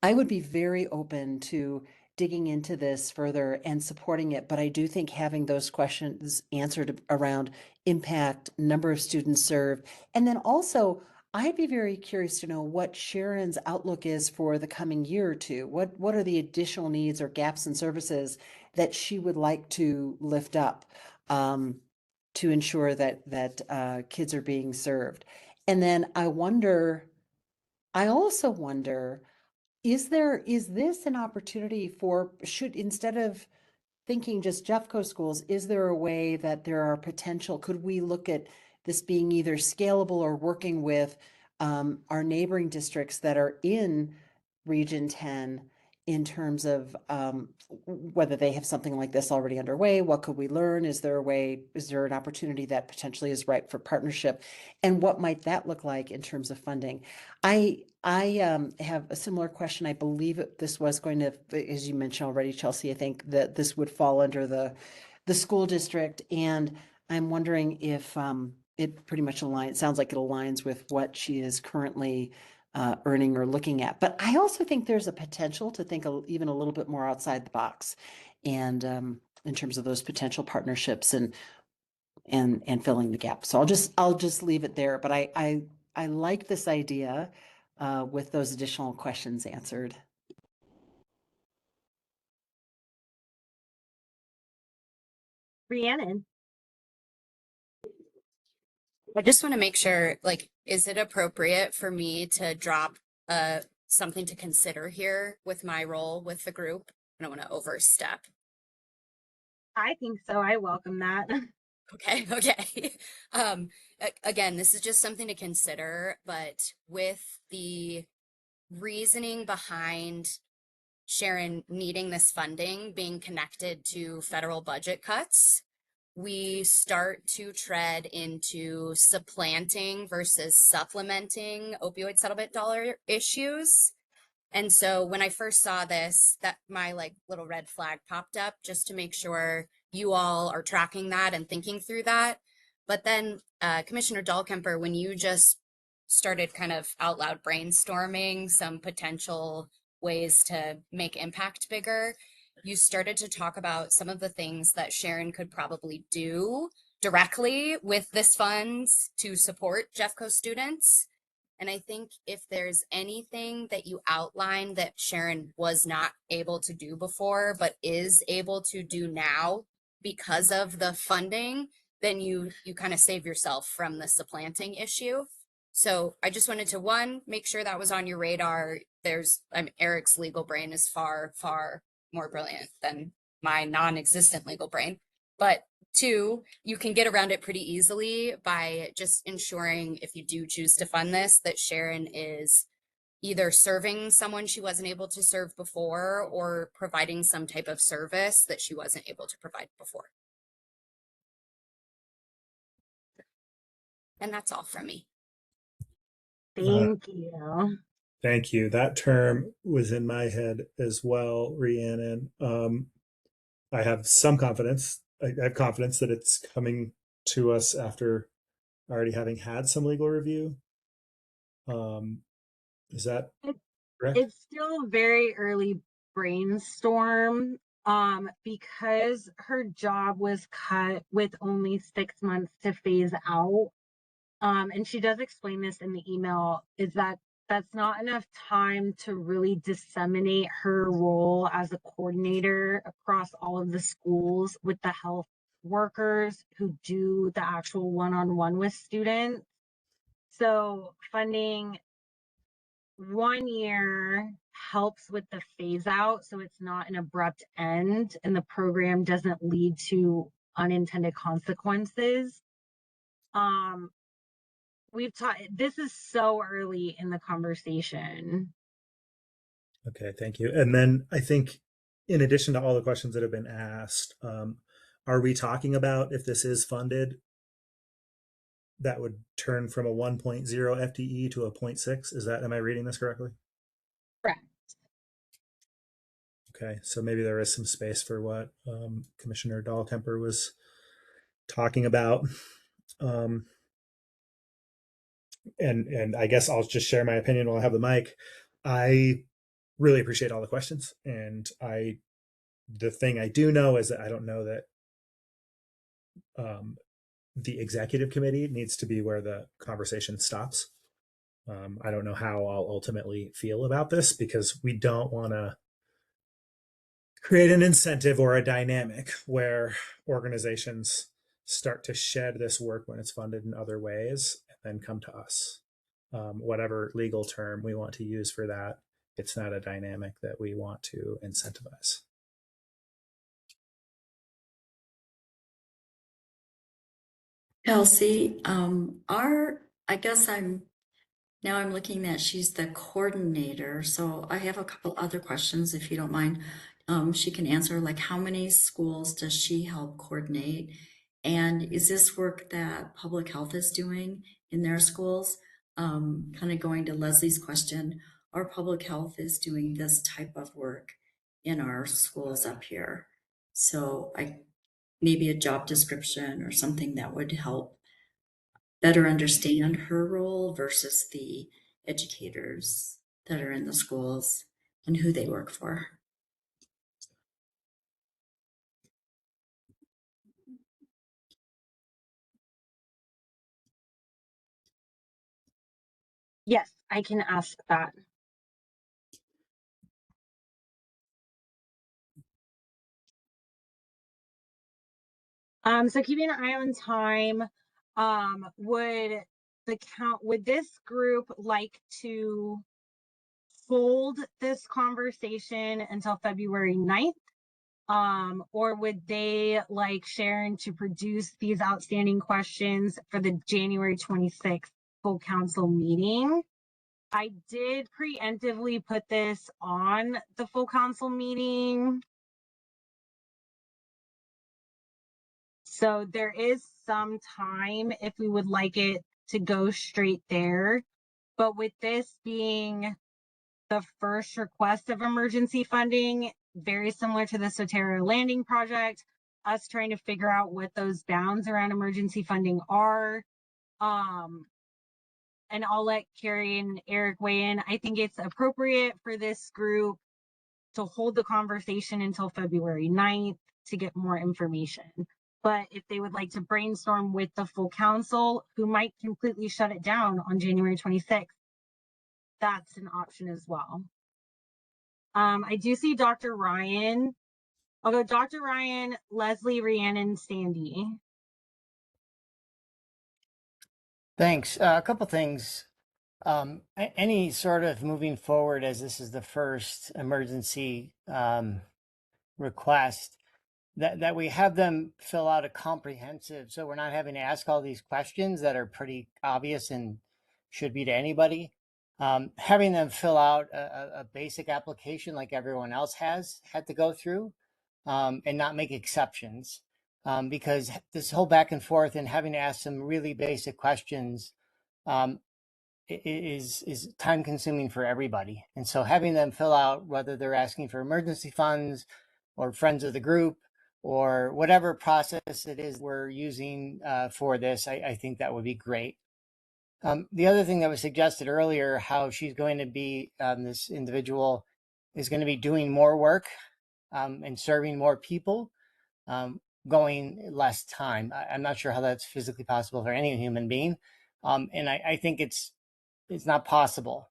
I would be very open to digging into this further and supporting it, but I do think having those questions answered around impact, number of students served, and then also I'd be very curious to know what Sharon's outlook is for the coming year or two. What are the additional needs or gaps in services that she would like to lift up to ensure that kids are being served? And then I also wonder, is this an opportunity for, instead of thinking just Jeffco schools, is there a way that there are could we look at this being either scalable or working with our neighboring districts that are in Region 10 in terms of whether they have something like this already underway? What could we learn? Is there an opportunity that potentially is ripe for partnership? And what might that look like in terms of funding? I have a similar question. I believe this was going to, as you mentioned already, Chelsea, I think that this would fall under the school district. And I'm wondering if it pretty much sounds like it aligns with what she is currently earning or looking at. But I also think there's a potential to think even a little bit more outside the box, and in terms of those potential partnerships and filling the gap. So I'll just leave it there. But I like this idea with those additional questions answered. Rhiannon. I just want to make sure, is it appropriate for me to drop something to consider here with my role with the group? I don't want to overstep. I think so. I welcome that. Okay. Again, this is just something to consider, but with the reasoning behind Sharon needing this funding being connected to federal budget cuts, we start to tread into supplanting versus supplementing opioid settlement dollar issues. And so when I first saw this, that my little red flag popped up, just to make sure you all are tracking that and thinking through that. But then Commissioner Dahlkemper, when you just started kind of out loud brainstorming some potential ways to make impact bigger, you started to talk about some of the things that Sharon could probably do directly with this funds to support Jeffco students. And I think if there's anything that you outlined that Sharon was not able to do before, but is able to do now because of the funding, then you kind of save yourself from the supplanting issue. So I just wanted to, make sure that was on your radar. Eric's legal brain is far, far more brilliant than my non-existent legal brain. But 2, you can get around it pretty easily by just ensuring, if you do choose to fund this, that Sharon is either serving someone she wasn't able to serve before or providing some type of service that she wasn't able to provide before. And that's all from me. Thank you. Thank you. That term was in my head as well, Rhiannon. I have some confidence. I have confidence that it's coming to us after already having had some legal review. Is that correct? It's still very early brainstorm because her job was cut with only 6 months to phase out. And she does explain this in the email, is that that's not enough time to really disseminate her role as a coordinator across all of the schools with the health workers who do the actual one-on-one with students. So funding 1 year helps with the phase out, so it's not an abrupt end and the program doesn't lead to unintended consequences. We've taught, this is so early in the conversation. Okay, thank you. And then I think, in addition to all the questions that have been asked, are we talking about if this is funded, that would turn from a 1.0 FTE to a 0.6? Is that, am I reading this correctly? Correct. Okay, so maybe there is some space for what Commissioner Dahlkemper was talking about. And I guess I'll just share my opinion while I have the mic. I really appreciate all the questions, and the thing I do know is that I don't know that the executive committee needs to be where the conversation stops. I don't know how I'll ultimately feel about this, because we don't want to create an incentive or a dynamic where organizations start to shed this work when it's funded in other ways and then come to us. Whatever legal term we want to use for that, it's not a dynamic that we want to incentivize. Kelsey, I guess I'm looking at, she's the coordinator. So I have a couple other questions, if you don't mind. She can answer, like, how many schools does she help coordinate? And is this work that public health is doing in their schools? Kind of going to Leslie's question, our public health is doing this type of work in our schools up here. So maybe a job description or something that would help better understand her role versus the educators that are in the schools and who they work for. Yes, I can ask that. So keeping an eye on time, would this group like to hold this conversation until February 9th? Or would they like Sharon to produce these outstanding questions for the January 26th full council meeting? I did preemptively put this on the full council meeting, so there is some time if we would like it to go straight there. But with this being the first request of emergency funding, very similar to the Soterra Landing project, us trying to figure out what those bounds around emergency funding are. And I'll let Carrie and Eric weigh in. I think it's appropriate for this group to hold the conversation until February 9th to get more information. But if they would like to brainstorm with the full council, who might completely shut it down on January 26th, that's an option as well. I do see Dr. Ryan. I'll go Dr. Ryan, Leslie, Rhiannon, Sandy. Thanks. A couple things. Any sort of moving forward, as this is the first emergency request, that we have them fill out a comprehensive, so we're not having to ask all these questions that are pretty obvious and should be to anybody. Having them fill out a basic application like everyone else has had to go through, and not make exceptions, because this whole back and forth and having to ask some really basic questions is time consuming for everybody. And so having them fill out whether they're asking for emergency funds or friends of the group or whatever process it is we're using for this, I think that would be great. The other thing that was suggested earlier, how she's going to be, this individual is going to be doing more work and serving more people, going less time. I'm not sure how that's physically possible for any human being. And I think it's not possible.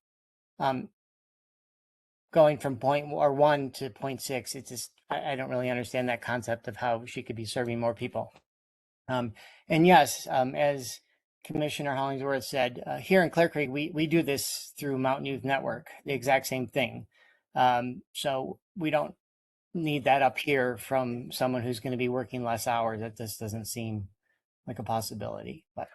going from one to 0.6. It's just, I don't really understand that concept of how she could be serving more people. And yes, as Commissioner Hollingsworth said, here in Clear Creek, we do this through Mountain Youth Network, the exact same thing. So we don't need that up here from someone who's going to be working less hours. That just doesn't seem like a possibility. But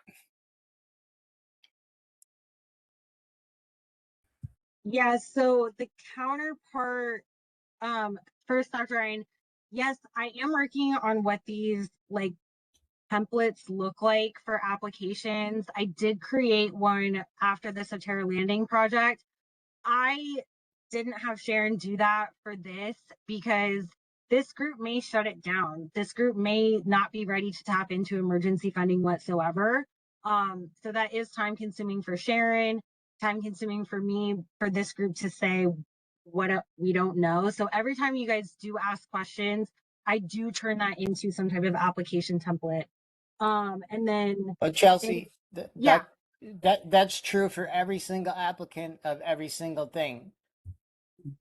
yeah, so the counterpart, first, Dr. Ryan, yes, I am working on what these like templates look like for applications. I did create one after the Soterra Landing project. I didn't have Sharon do that for this because this group may shut it down. This group may not be ready to tap into emergency funding whatsoever. So that is time consuming for Sharon, time consuming for me, for this group to say what we don't know. So every time you guys do ask questions, I do turn that into some type of application template. And then, but Chelsea, yeah, that's true for every single applicant of every single thing,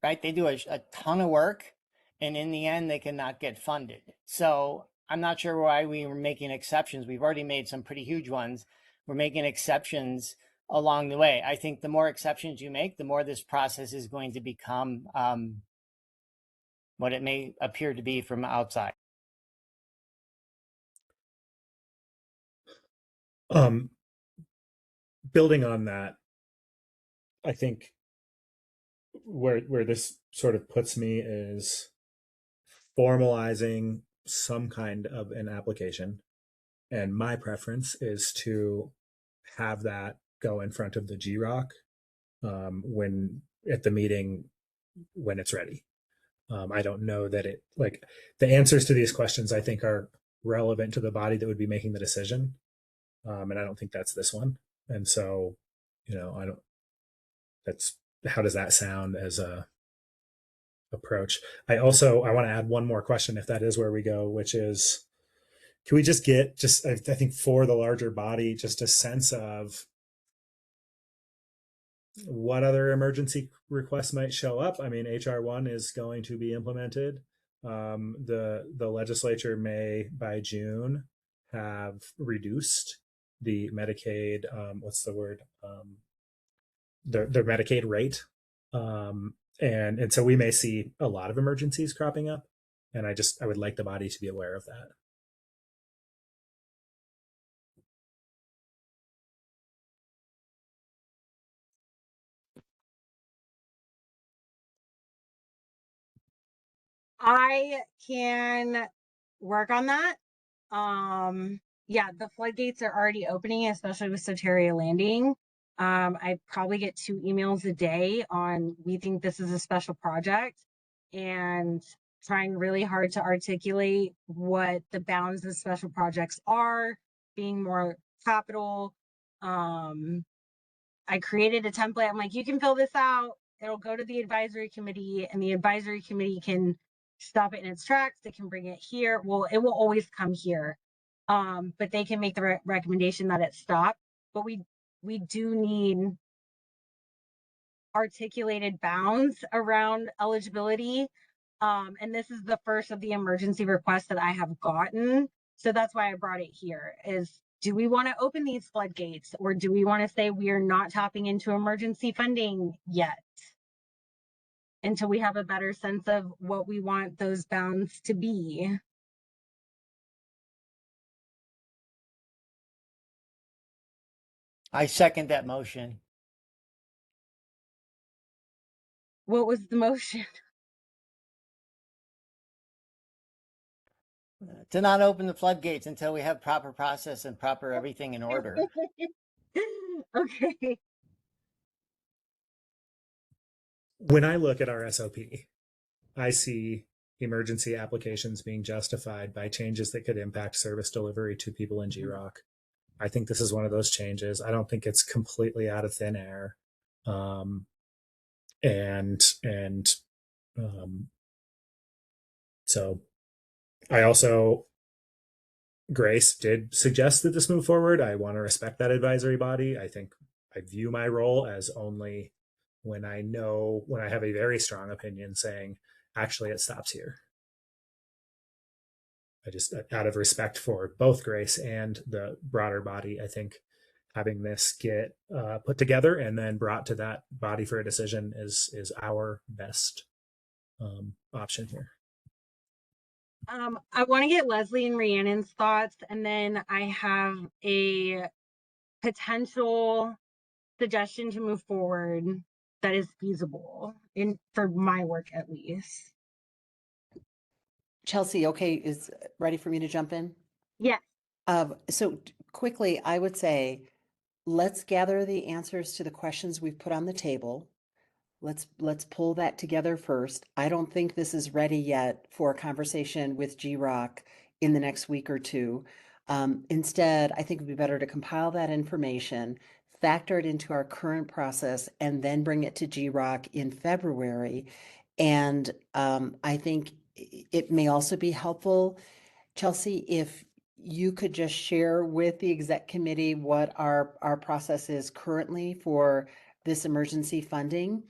right? They do a ton of work, and in the end, they cannot get funded. So I'm not sure why we were making exceptions. We've already made some pretty huge ones. We're making exceptions along the way. I think the more exceptions you make, the more this process is going to become what it may appear to be from outside. Building on that, I think where this sort of puts me is formalizing some kind of an application, and my preference is to have that go in front of the GROC when at the meeting when it's ready. I don't know that it like the answers to these questions I think are relevant to the body that would be making the decision, and I don't think that's this one. And so, I don't. That's how does that sound as a approach? I want to add one more question if that is where we go, which is, can we just get I think for the larger body just a sense of what other emergency requests might show up? I mean, HR1 is going to be implemented. The legislature may by June have reduced the Medicaid. What's the word? The Medicaid rate, and so we may see a lot of emergencies cropping up, and I would like the body to be aware of that. I can work on that. Yeah, the floodgates are already opening, especially with Soteria Landing. I probably get 2 emails a day on we think this is a special project, and trying really hard to articulate what the bounds of special projects are, being more capital. I created a template. I'm like, you can fill this out. It'll go to the advisory committee, and the advisory committee can stop it in its tracks. They can bring it here. Well, it will always come here, but they can make the recommendation that it stop. But we do need articulated bounds around eligibility. And this is the first of the emergency requests that I have gotten. So that's why I brought it here is, do we want to open these floodgates, or do we want to say we are not tapping into emergency funding yet until we have a better sense of what we want those bounds to be? I second that motion. What was the motion? To not open the floodgates until we have proper process and proper everything in order. Okay. When I look at our SOP, I see emergency applications being justified by changes that could impact service delivery to people in GROC. I think this is one of those changes. I don't think it's completely out of thin air. So I also, Grace did suggest that this move forward. I want to respect that advisory body. I think I view my role as only when I have a very strong opinion saying, actually, it stops here. I just, out of respect for both Grace and the broader body, I think having this get put together and then brought to that body for a decision is our best option here. I want to get Leslie and Rhiannon's thoughts, and then I have a potential suggestion to move forward that is feasible for my work at least. Chelsea, okay, is ready for me to jump in? Yes. So quickly, I would say, let's gather the answers to the questions we've put on the table. Let's pull that together first. I don't think this is ready yet for a conversation with GROC in the next week or two. Instead, I think it would be better to compile that information, factor it into our current process, and then bring it to GROC in February. And I think it may also be helpful, Chelsea, if you could just share with the exec committee what our process is currently for this emergency funding,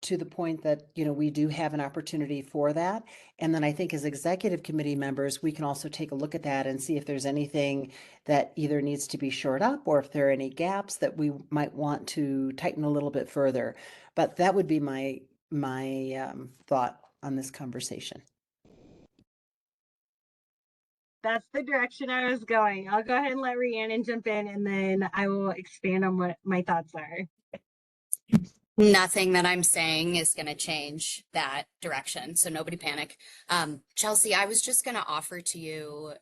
to the point that, we do have an opportunity for that. And then I think as executive committee members, we can also take a look at that and see if there's anything that either needs to be shored up or if there are any gaps that we might want to tighten a little bit further. But that would be my thought on this conversation. That's the direction I was going. I'll go ahead and let Rhiannon jump in, and then I will expand on what my thoughts are. Nothing that I'm saying is going to change that direction, so nobody panic. Chelsea, I was just going to offer to you,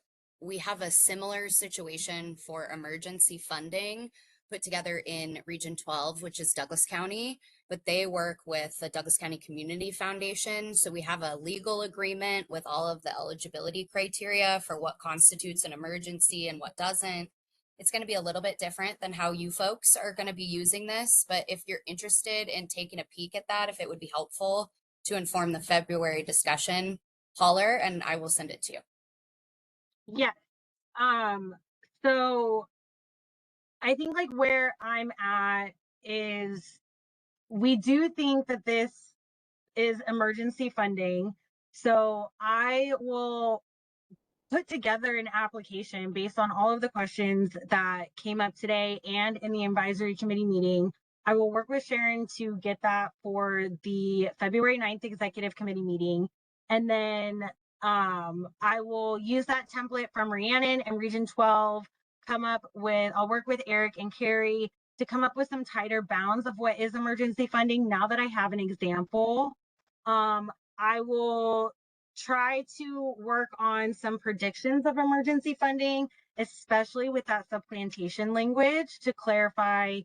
we have a similar situation for emergency funding put together in Region 12, which is Douglas County, but they work with the Douglas County Community Foundation. So we have a legal agreement with all of the eligibility criteria for what constitutes an emergency and what doesn't. It's going to be a little bit different than how you folks are going to be using this, but if you're interested in taking a peek at that, if it would be helpful to inform the February discussion, holler and I will send it to you. Yeah. So I think like where I'm at is we do think that this is emergency funding. So I will put together an application based on all of the questions that came up today and in the advisory committee meeting. I will work with Sharon to get that for the February 9th executive committee meeting. And then I will use that template from Rhiannon and Region 12, I'll work with Eric and Carrie to come up with some tighter bounds of what is emergency funding now that I have an example. I will try to work on some predictions of emergency funding, especially with that supplantation language to clarify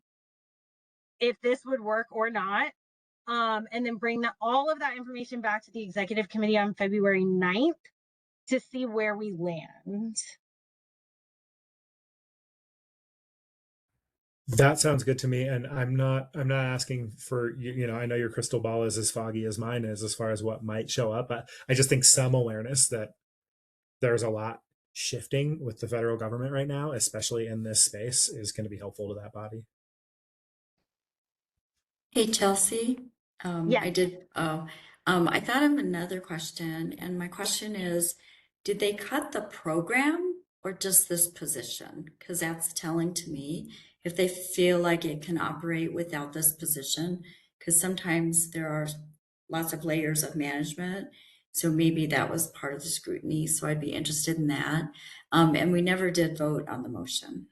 if this would work or not. And then bring all of that information back to the executive committee on February 9th to see where we land. That sounds good to me, and I'm not asking for I know your crystal ball is as foggy as mine is as far as what might show up, but I just think some awareness that there's a lot shifting with the federal government right now, especially in this space, is going to be helpful to that body. Hey, Chelsea. Yeah. I thought of another question, and my question is, did they cut the program or just this position? Because that's telling to me if they feel like it can operate without this position, because sometimes there are lots of layers of management. So maybe that was part of the scrutiny. So I'd be interested in that. And we never did vote on the motion.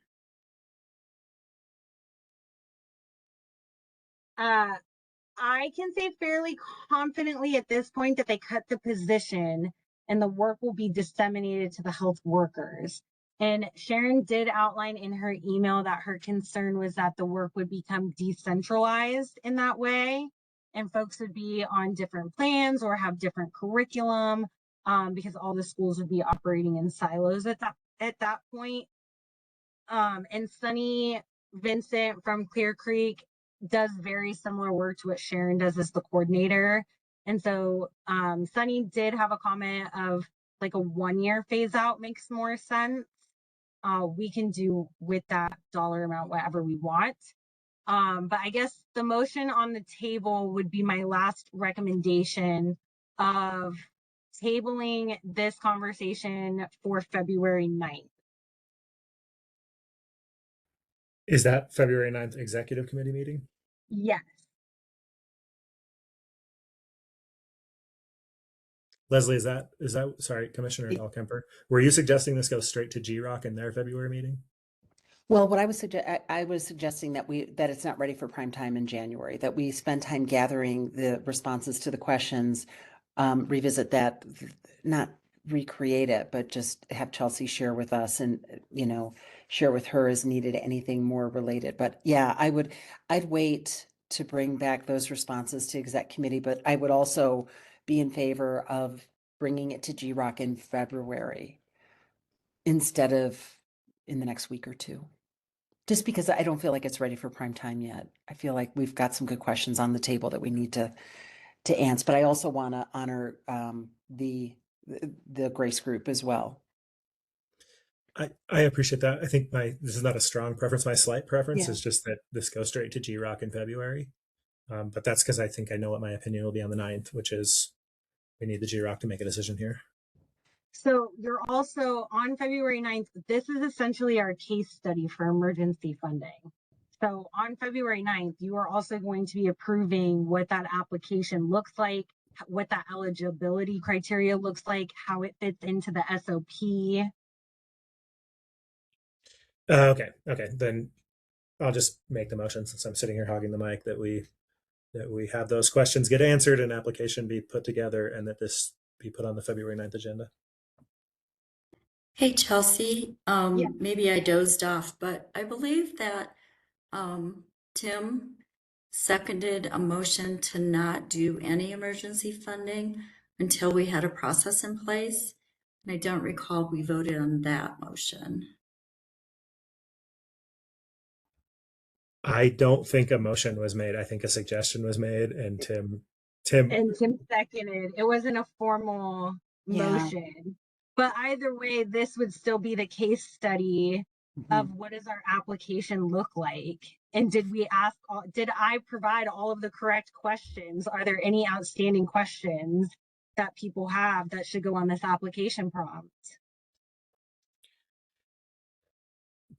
I can say fairly confidently at this point that they cut the position and the work will be disseminated to the health workers. And Sharon did outline in her email that her concern was that the work would become decentralized in that way, and folks would be on different plans or have different curriculum because all the schools would be operating in silos at that point. And Sunny Vincent from Clear Creek does very similar work to what Sharon does as the coordinator. And so Sunny did have a comment of like a 1-year phase out makes more sense. We can do with that dollar amount whatever we want. But I guess the motion on the table would be my last recommendation of tabling this conversation for February 9th. Is that February 9th executive committee meeting? Yes. Leslie, is that sorry, Commissioner Dahlkemper, were you suggesting this goes straight to GROC in their February meeting? Well, what I was I was suggesting that that it's not ready for prime time in January, that we spend time gathering the responses to the questions, revisit that, not recreate it, but just have Chelsea share with us and, share with her as needed anything more related. But yeah, I'd wait to bring back those responses to exec committee, but I would also be in favor of bringing it to GROC in February instead of in the next week or two. Just because I don't feel like it's ready for prime time yet. I feel like we've got some good questions on the table that we need to answer, but I also want to honor the Grace group as well. I appreciate that. I think this is not a strong preference. My slight preference Yeah. is just that this goes straight to GROC in February. But that's because I think I know what my opinion will be on the 9th, which is we need the GROC to make a decision here. So you're also on February 9th. This is essentially our case study for emergency funding. So on February 9th, you are also going to be approving what that application looks like, what that eligibility criteria looks like, how it fits into the SOP. Okay. Then I'll just make the motion, since I'm sitting here hogging the mic, that we have those questions get answered, an application be put together, and that this be put on the February 9th agenda. Hey, Chelsea, Yeah. maybe I dozed off, but I believe that Tim seconded a motion to not do any emergency funding until we had a process in place. And I don't recall we voted on that motion. I don't think a motion was made. I think a suggestion was made, and Tim seconded. It wasn't a formal motion. But either way, this would still be the case study of what does our application look like? And did I provide all of the correct questions? Are there any outstanding questions that people have that should go on this application prompt?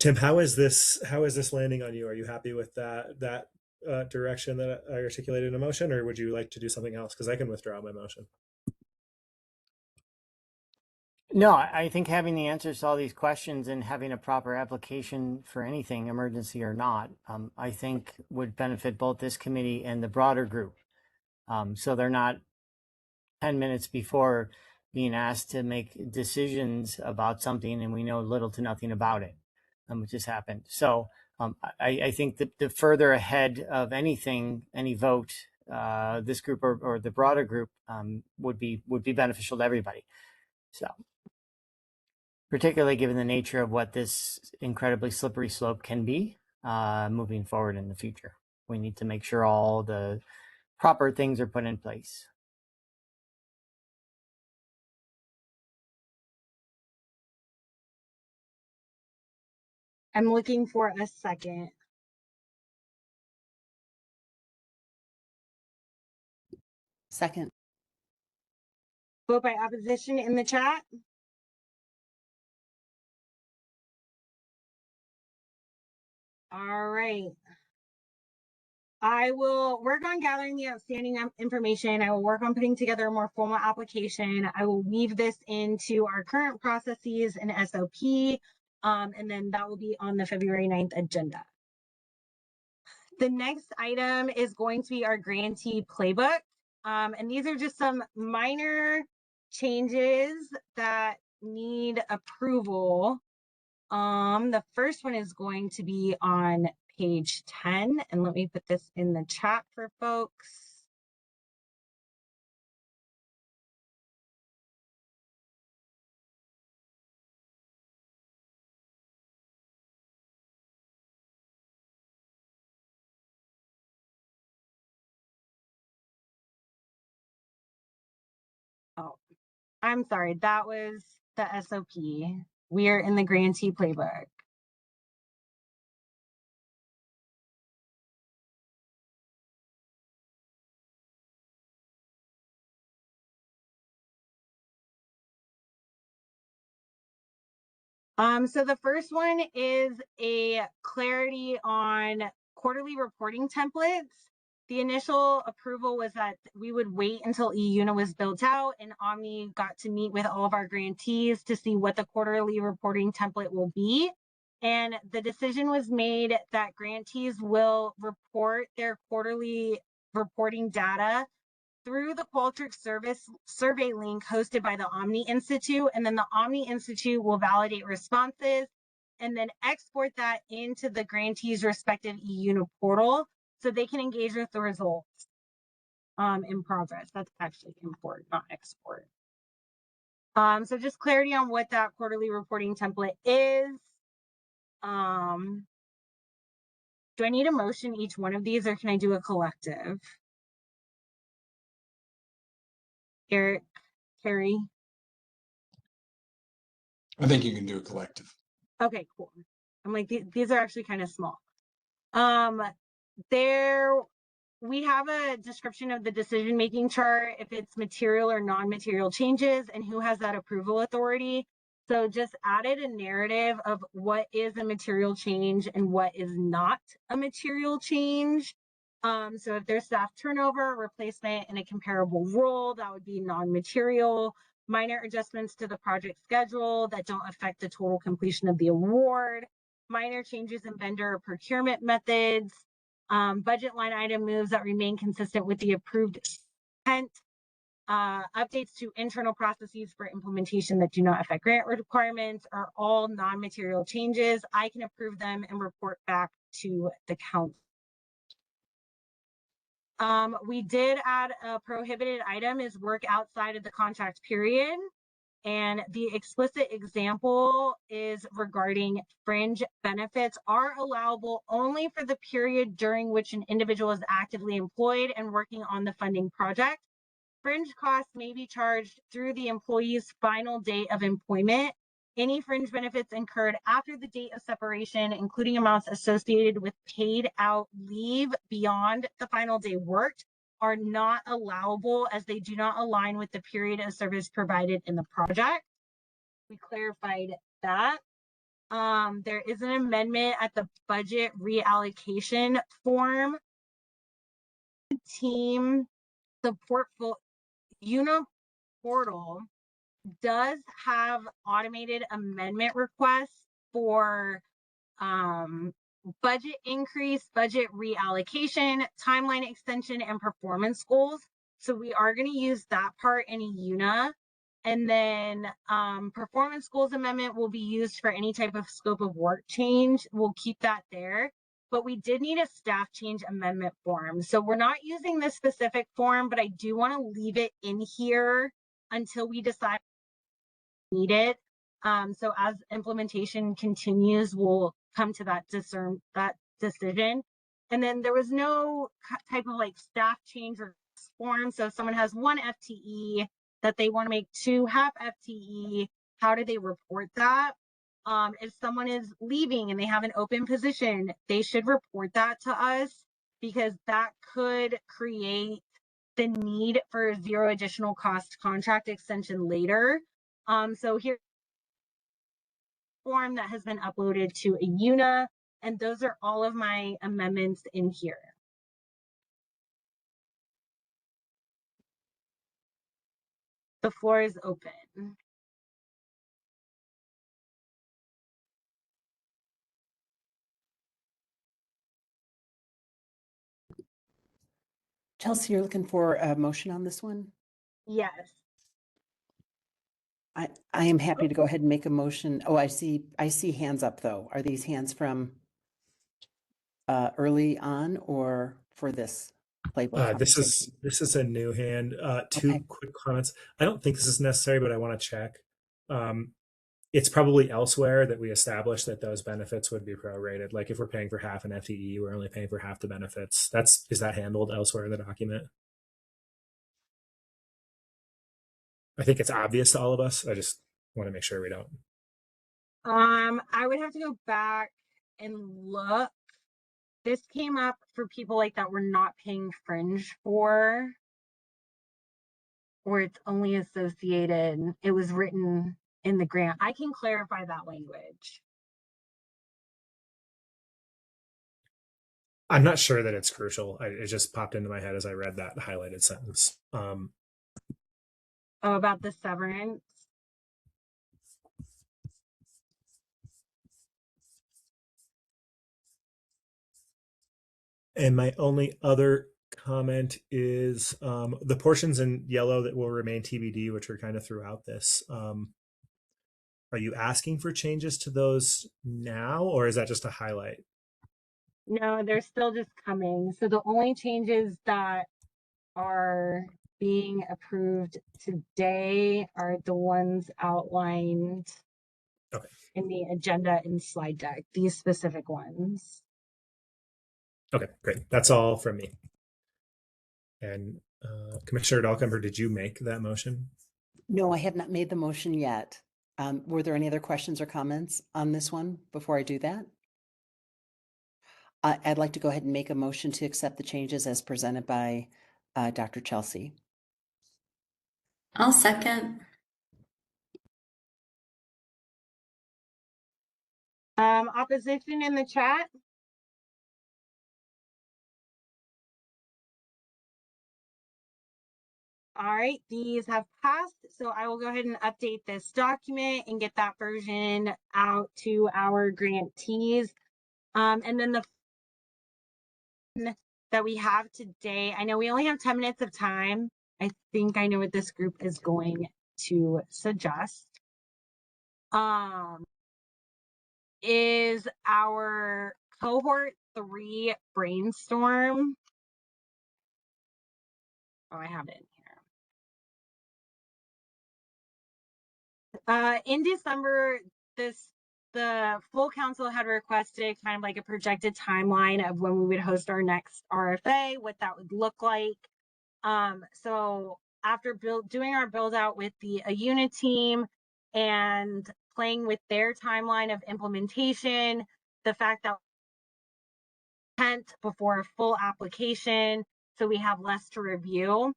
Tim, how is this landing on you? Are you happy with that direction that I articulated in a motion, or would you like to do something else? Because I can withdraw my motion. No, I think having the answers to all these questions and having a proper application for anything, emergency or not, I think would benefit both this committee and the broader group. So they're not 10 minutes before being asked to make decisions about something and we know little to nothing about it, which has happened. So I think that the further ahead of anything, any vote, this group or the broader group would be beneficial to everybody. So particularly given the nature of what this incredibly slippery slope can be moving forward in the future. We need to make sure all the proper things are put in place. I'm looking for a second. Second. Vote by opposition in the chat. All right. I will work on gathering the outstanding information. I will work on putting together a more formal application. I will weave this into our current processes and SOP, and then that will be on the February 9th agenda. The next item is going to be our grantee playbook. And these are just some minor changes that need approval. The first one is going to be on page 10, and let me put this in the chat for folks. Oh, I'm sorry, that was the SOP. We are in the grantee playbook. So the first one is a clarity on quarterly reporting templates. The initial approval was that we would wait until eUna was built out, and Omni got to meet with all of our grantees to see what the quarterly reporting template will be. And the decision was made that grantees will report their quarterly reporting data through the Qualtrics service survey link hosted by the Omni Institute, and then the Omni Institute will validate responses and then export that into the grantee's respective eUna portal so they can engage with the results in progress. That's actually import, not export. So just clarity on what that quarterly reporting template is. Do I need a motion each one of these, or can I do a collective? Eric, Carrie? I think you can do a collective. Okay, cool. I'm like, these are actually kind of small. We have a description of the decision-making chart, if it's material or non-material changes, and who has that approval authority. So just added a narrative of what is a material change and what is not a material change. So if there's staff turnover, replacement in a comparable role, that would be non-material. Minor adjustments to the project schedule that don't affect the total completion of the award. Minor changes in vendor or procurement methods. Budget line item moves that remain consistent with the approved intent. Updates to internal processes for implementation that do not affect grant requirements are all non-material changes. I can approve them and report back to the council. We did add a prohibited item is work outside of the contract period. And the explicit example is regarding fringe benefits are allowable only for the period during which an individual is actively employed and working on the funding project. Fringe costs may be charged through the employee's final date of employment. Any fringe benefits incurred after the date of separation, including amounts associated with paid out leave beyond the final day worked, are not allowable as they do not align with the period of service provided in the project. We clarified that. There is an amendment at the budget reallocation form. Team, the eUna portal does have automated amendment requests for budget increase, budget reallocation, timeline extension, and performance goals. So we are going to use that part in eUna. And then performance goals amendment will be used for any type of scope of work change. We'll keep that there. But we did need a staff change amendment form. So we're not using this specific form, but I do want to leave it in here until we decide need it. So as implementation continues, we'll come to that decision. And then there was no type of like staff change or form. So if someone has 1 FTE that they want to make 2 half FTE, how do they report that? If someone is leaving and they have an open position, they should report that to us because that could create the need for 0 additional cost contract extension later. So here form that has been uploaded to eUna, and those are all of my amendments in here. The floor is open. Chelsea, you're looking for a motion on this one? Yes. I am happy to go ahead and make a motion. Oh, I see hands up though. Are these hands from early on or for this playbook? This is a new hand. Two quick comments. I don't think this is necessary, but I want to check. It's probably elsewhere that we established that those benefits would be prorated. Like if we're paying for half an FTE, we're only paying for half the benefits. Is that handled elsewhere in the document? I think it's obvious to all of us. I just want to make sure we don't. I would have to go back and look. This came up for people like that we're not paying fringe for, or it's only associated. It was written in the grant. I can clarify that language. I'm not sure that it's crucial. It just popped into my head as I read that highlighted sentence. Oh, about the severance. And my only other comment is the portions in yellow that will remain TBD, which are kind of throughout this. Are you asking for changes to those now, or is that just a highlight? No, they're still just coming. So the only changes that are being approved today are the ones outlined in the agenda and slide deck, these specific ones. Okay, great. That's all from me. And Commissioner Dahlkemper, did you make that motion? No, I have not made the motion yet. Were there any other questions or comments on this one before I do that? I'd like to go ahead and make a motion to accept the changes as presented by Dr. Chelsea. I'll second. Opposition in the chat? All right, these have passed. So I will go ahead and update this document and get that version out to our grantees. And then the that we have today, I know we only have 10 minutes of time. I think I know what this group is going to suggest. Is our cohort 3 brainstorm. Oh, I have it in here. In December, the full council had requested kind of like a projected timeline of when we would host our next RFA, what that would look like. So after doing our build out with the AUNA team and playing with their timeline of implementation, the fact that before a full application, so we have less to review.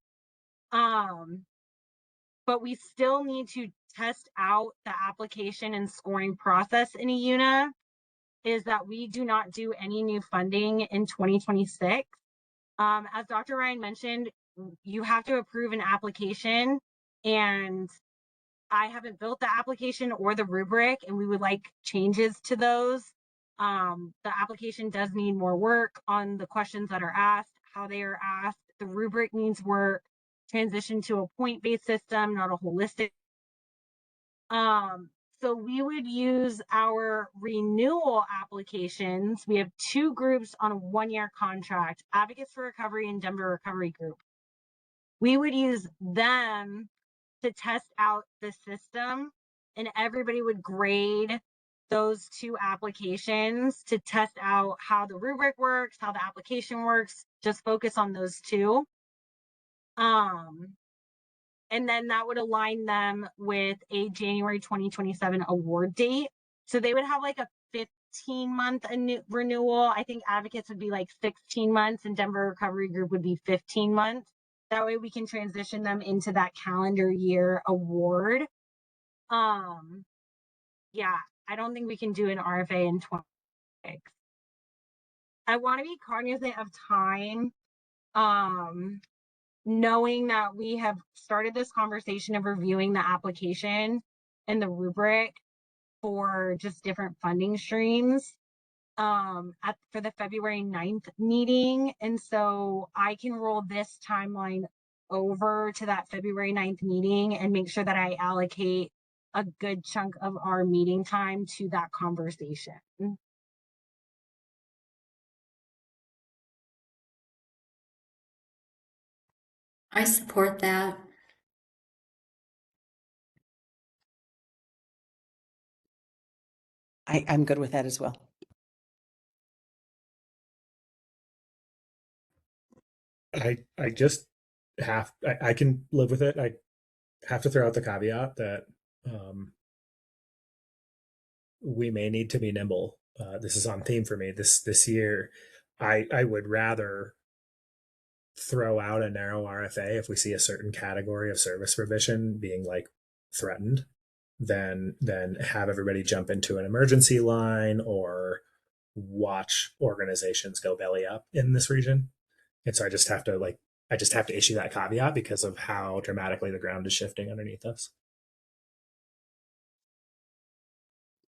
But we still need to test out the application and scoring process in AUNA, is that we do not do any new funding in 2026. As Dr. Ryan mentioned, you have to approve an application, and I haven't built the application or the rubric, and we would like changes to those. The application does need more work on the questions that are asked, how they are asked. The rubric needs work, transition to a point-based system, not a holistic. So we would use our renewal applications. We have 2 groups on a 1-year contract, Advocates for Recovery and Denver Recovery Group. We would use them to test out the system, and everybody would grade those 2 applications to test out how the rubric works, how the application works, just focus on those 2. And then that would align them with a January 2027 award date. So they would have like a 15-month renewal. I think Advocates would be like 16 months and Denver Recovery Group would be 15 months. That way we can transition them into that calendar year award. Yeah, I don't think we can do an RFA in 26. I want to be cognizant of time. Knowing that we have started this conversation of reviewing the application and the rubric for just different funding streams for the February 9th meeting. And so I can roll this timeline over to that February 9th meeting and make sure that I allocate a good chunk of our meeting time to that conversation. I support that. I'm good with that as well. I just have, I can live with it. I have to throw out the caveat that we may need to be nimble. This is on theme for me this year. I would rather throw out a narrow RFA if we see a certain category of service provision being like threatened than have everybody jump into an emergency line or watch organizations go belly up in this region. And so I just have to issue that caveat because of how dramatically the ground is shifting underneath us.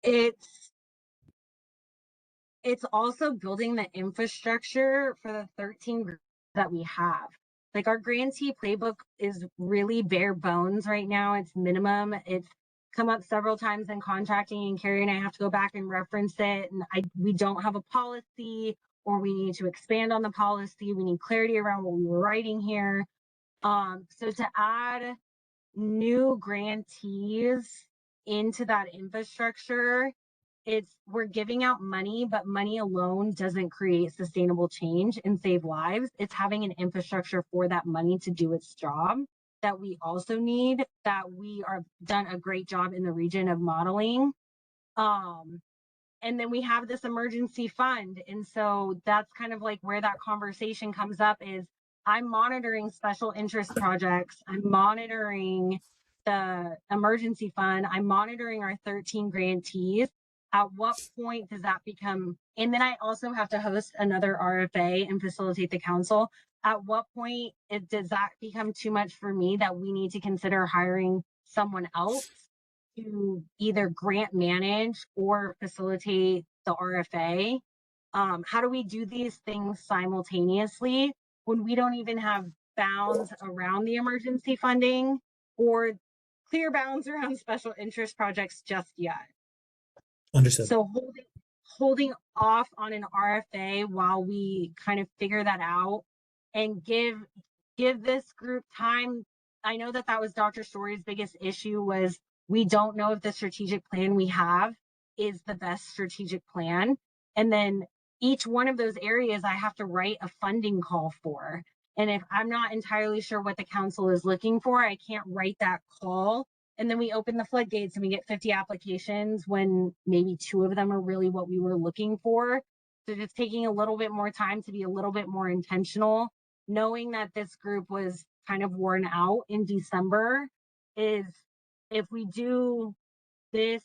It's also building the infrastructure for the 13 groups that we have. Like our grantee playbook is really bare bones right now. It's minimum. It's come up several times in contracting, and Carrie and I have to go back and reference it. And we don't have a policy, or we need to expand on the policy. We need clarity around what we were writing here. So to add new grantees into that infrastructure, we're giving out money, but money alone doesn't create sustainable change and save lives. It's having an infrastructure for that money to do its job that we also need, that we are done a great job in the region of modeling. And then we have this emergency fund. And so that's kind of like where that conversation comes up is I'm monitoring special interest projects. I'm monitoring the emergency fund. I'm monitoring our 13 grantees. At what point does that become, and then I also have to host another RFA and facilitate the council. At what point does that become too much for me that we need to consider hiring someone else to either grant manage or facilitate the RFA? How do we do these things simultaneously when we don't even have bounds around the emergency funding or clear bounds around special interest projects just yet? Understood. So holding off on an RFA while we kind of figure that out and give this group time. I know that was Dr. Story's biggest issue was we don't know if the strategic plan we have is the best strategic plan. And then each one of those areas I have to write a funding call for. And if I'm not entirely sure what the council is looking for, I can't write that call. And then we open the floodgates and we get 50 applications when maybe 2 of them are really what we were looking for. So just taking a little bit more time to be a little bit more intentional, knowing that this group was kind of worn out in December, is if we do this,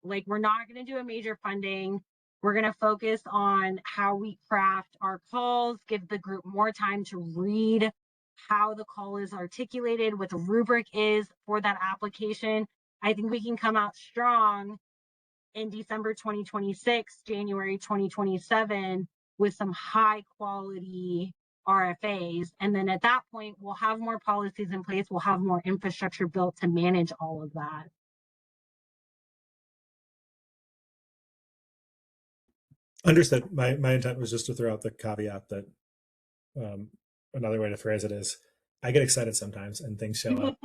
like we're not going to do a major funding. We're going to focus on how we craft our calls, give the group more time to read how the call is articulated, what the rubric is for that application. I think we can come out strong in December 2026, January 2027 with some high quality RFAs. And then at that point, we'll have more policies in place. We'll have more infrastructure built to manage all of that. Understood. My intent was just to throw out the caveat that another way to phrase it is I get excited sometimes and things show up.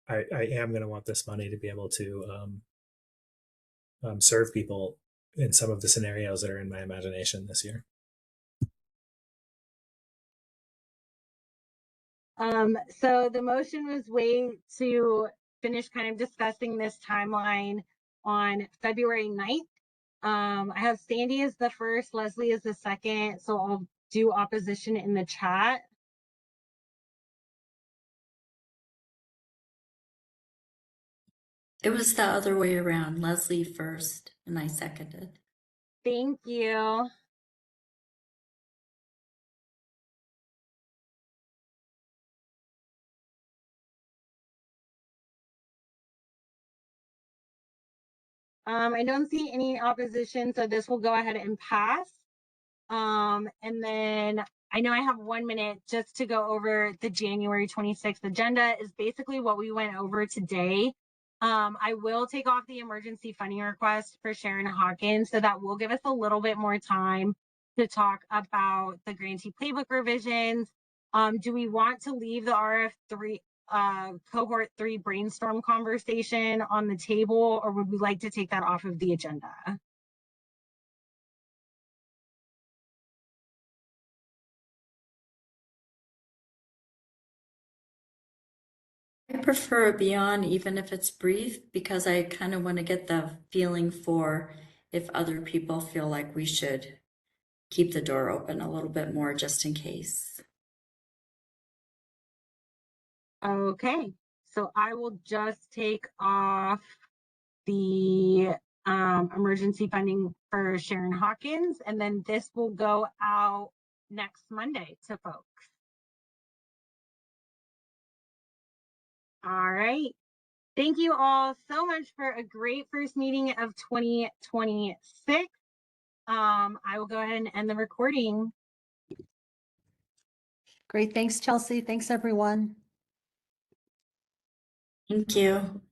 I am going to want this money to be able to serve people in some of the scenarios that are in my imagination this year. So the motion was to finish kind of discussing this timeline on February 9th. I have Sandy as the first, Leslie as the second, so I'll do opposition in the chat. It was the other way around. Leslie first, and I seconded. Thank you. I don't see any opposition, so this will go ahead and pass. And then I know I have 1 minute just to go over the January 26th agenda is basically what we went over today. I will take off the emergency funding request for Sharon Hawkins, so that will give us a little bit more time to talk about the grantee playbook revisions. Do we want to leave the RF3 cohort 3 brainstorm conversation on the table, or would we like to take that off of the agenda? I prefer it beyond, even if it's brief, because I kind of want to get the feeling for if other people feel like we should keep the door open a little bit more just in case. Okay, so I will just take off the emergency funding for Sharon Hawkins, and then this will go out next Monday to folks. All right. Thank you all so much for a great first meeting of 2026. I will go ahead and end the recording. Great. Thanks, Chelsea. Thanks, everyone. Thank you.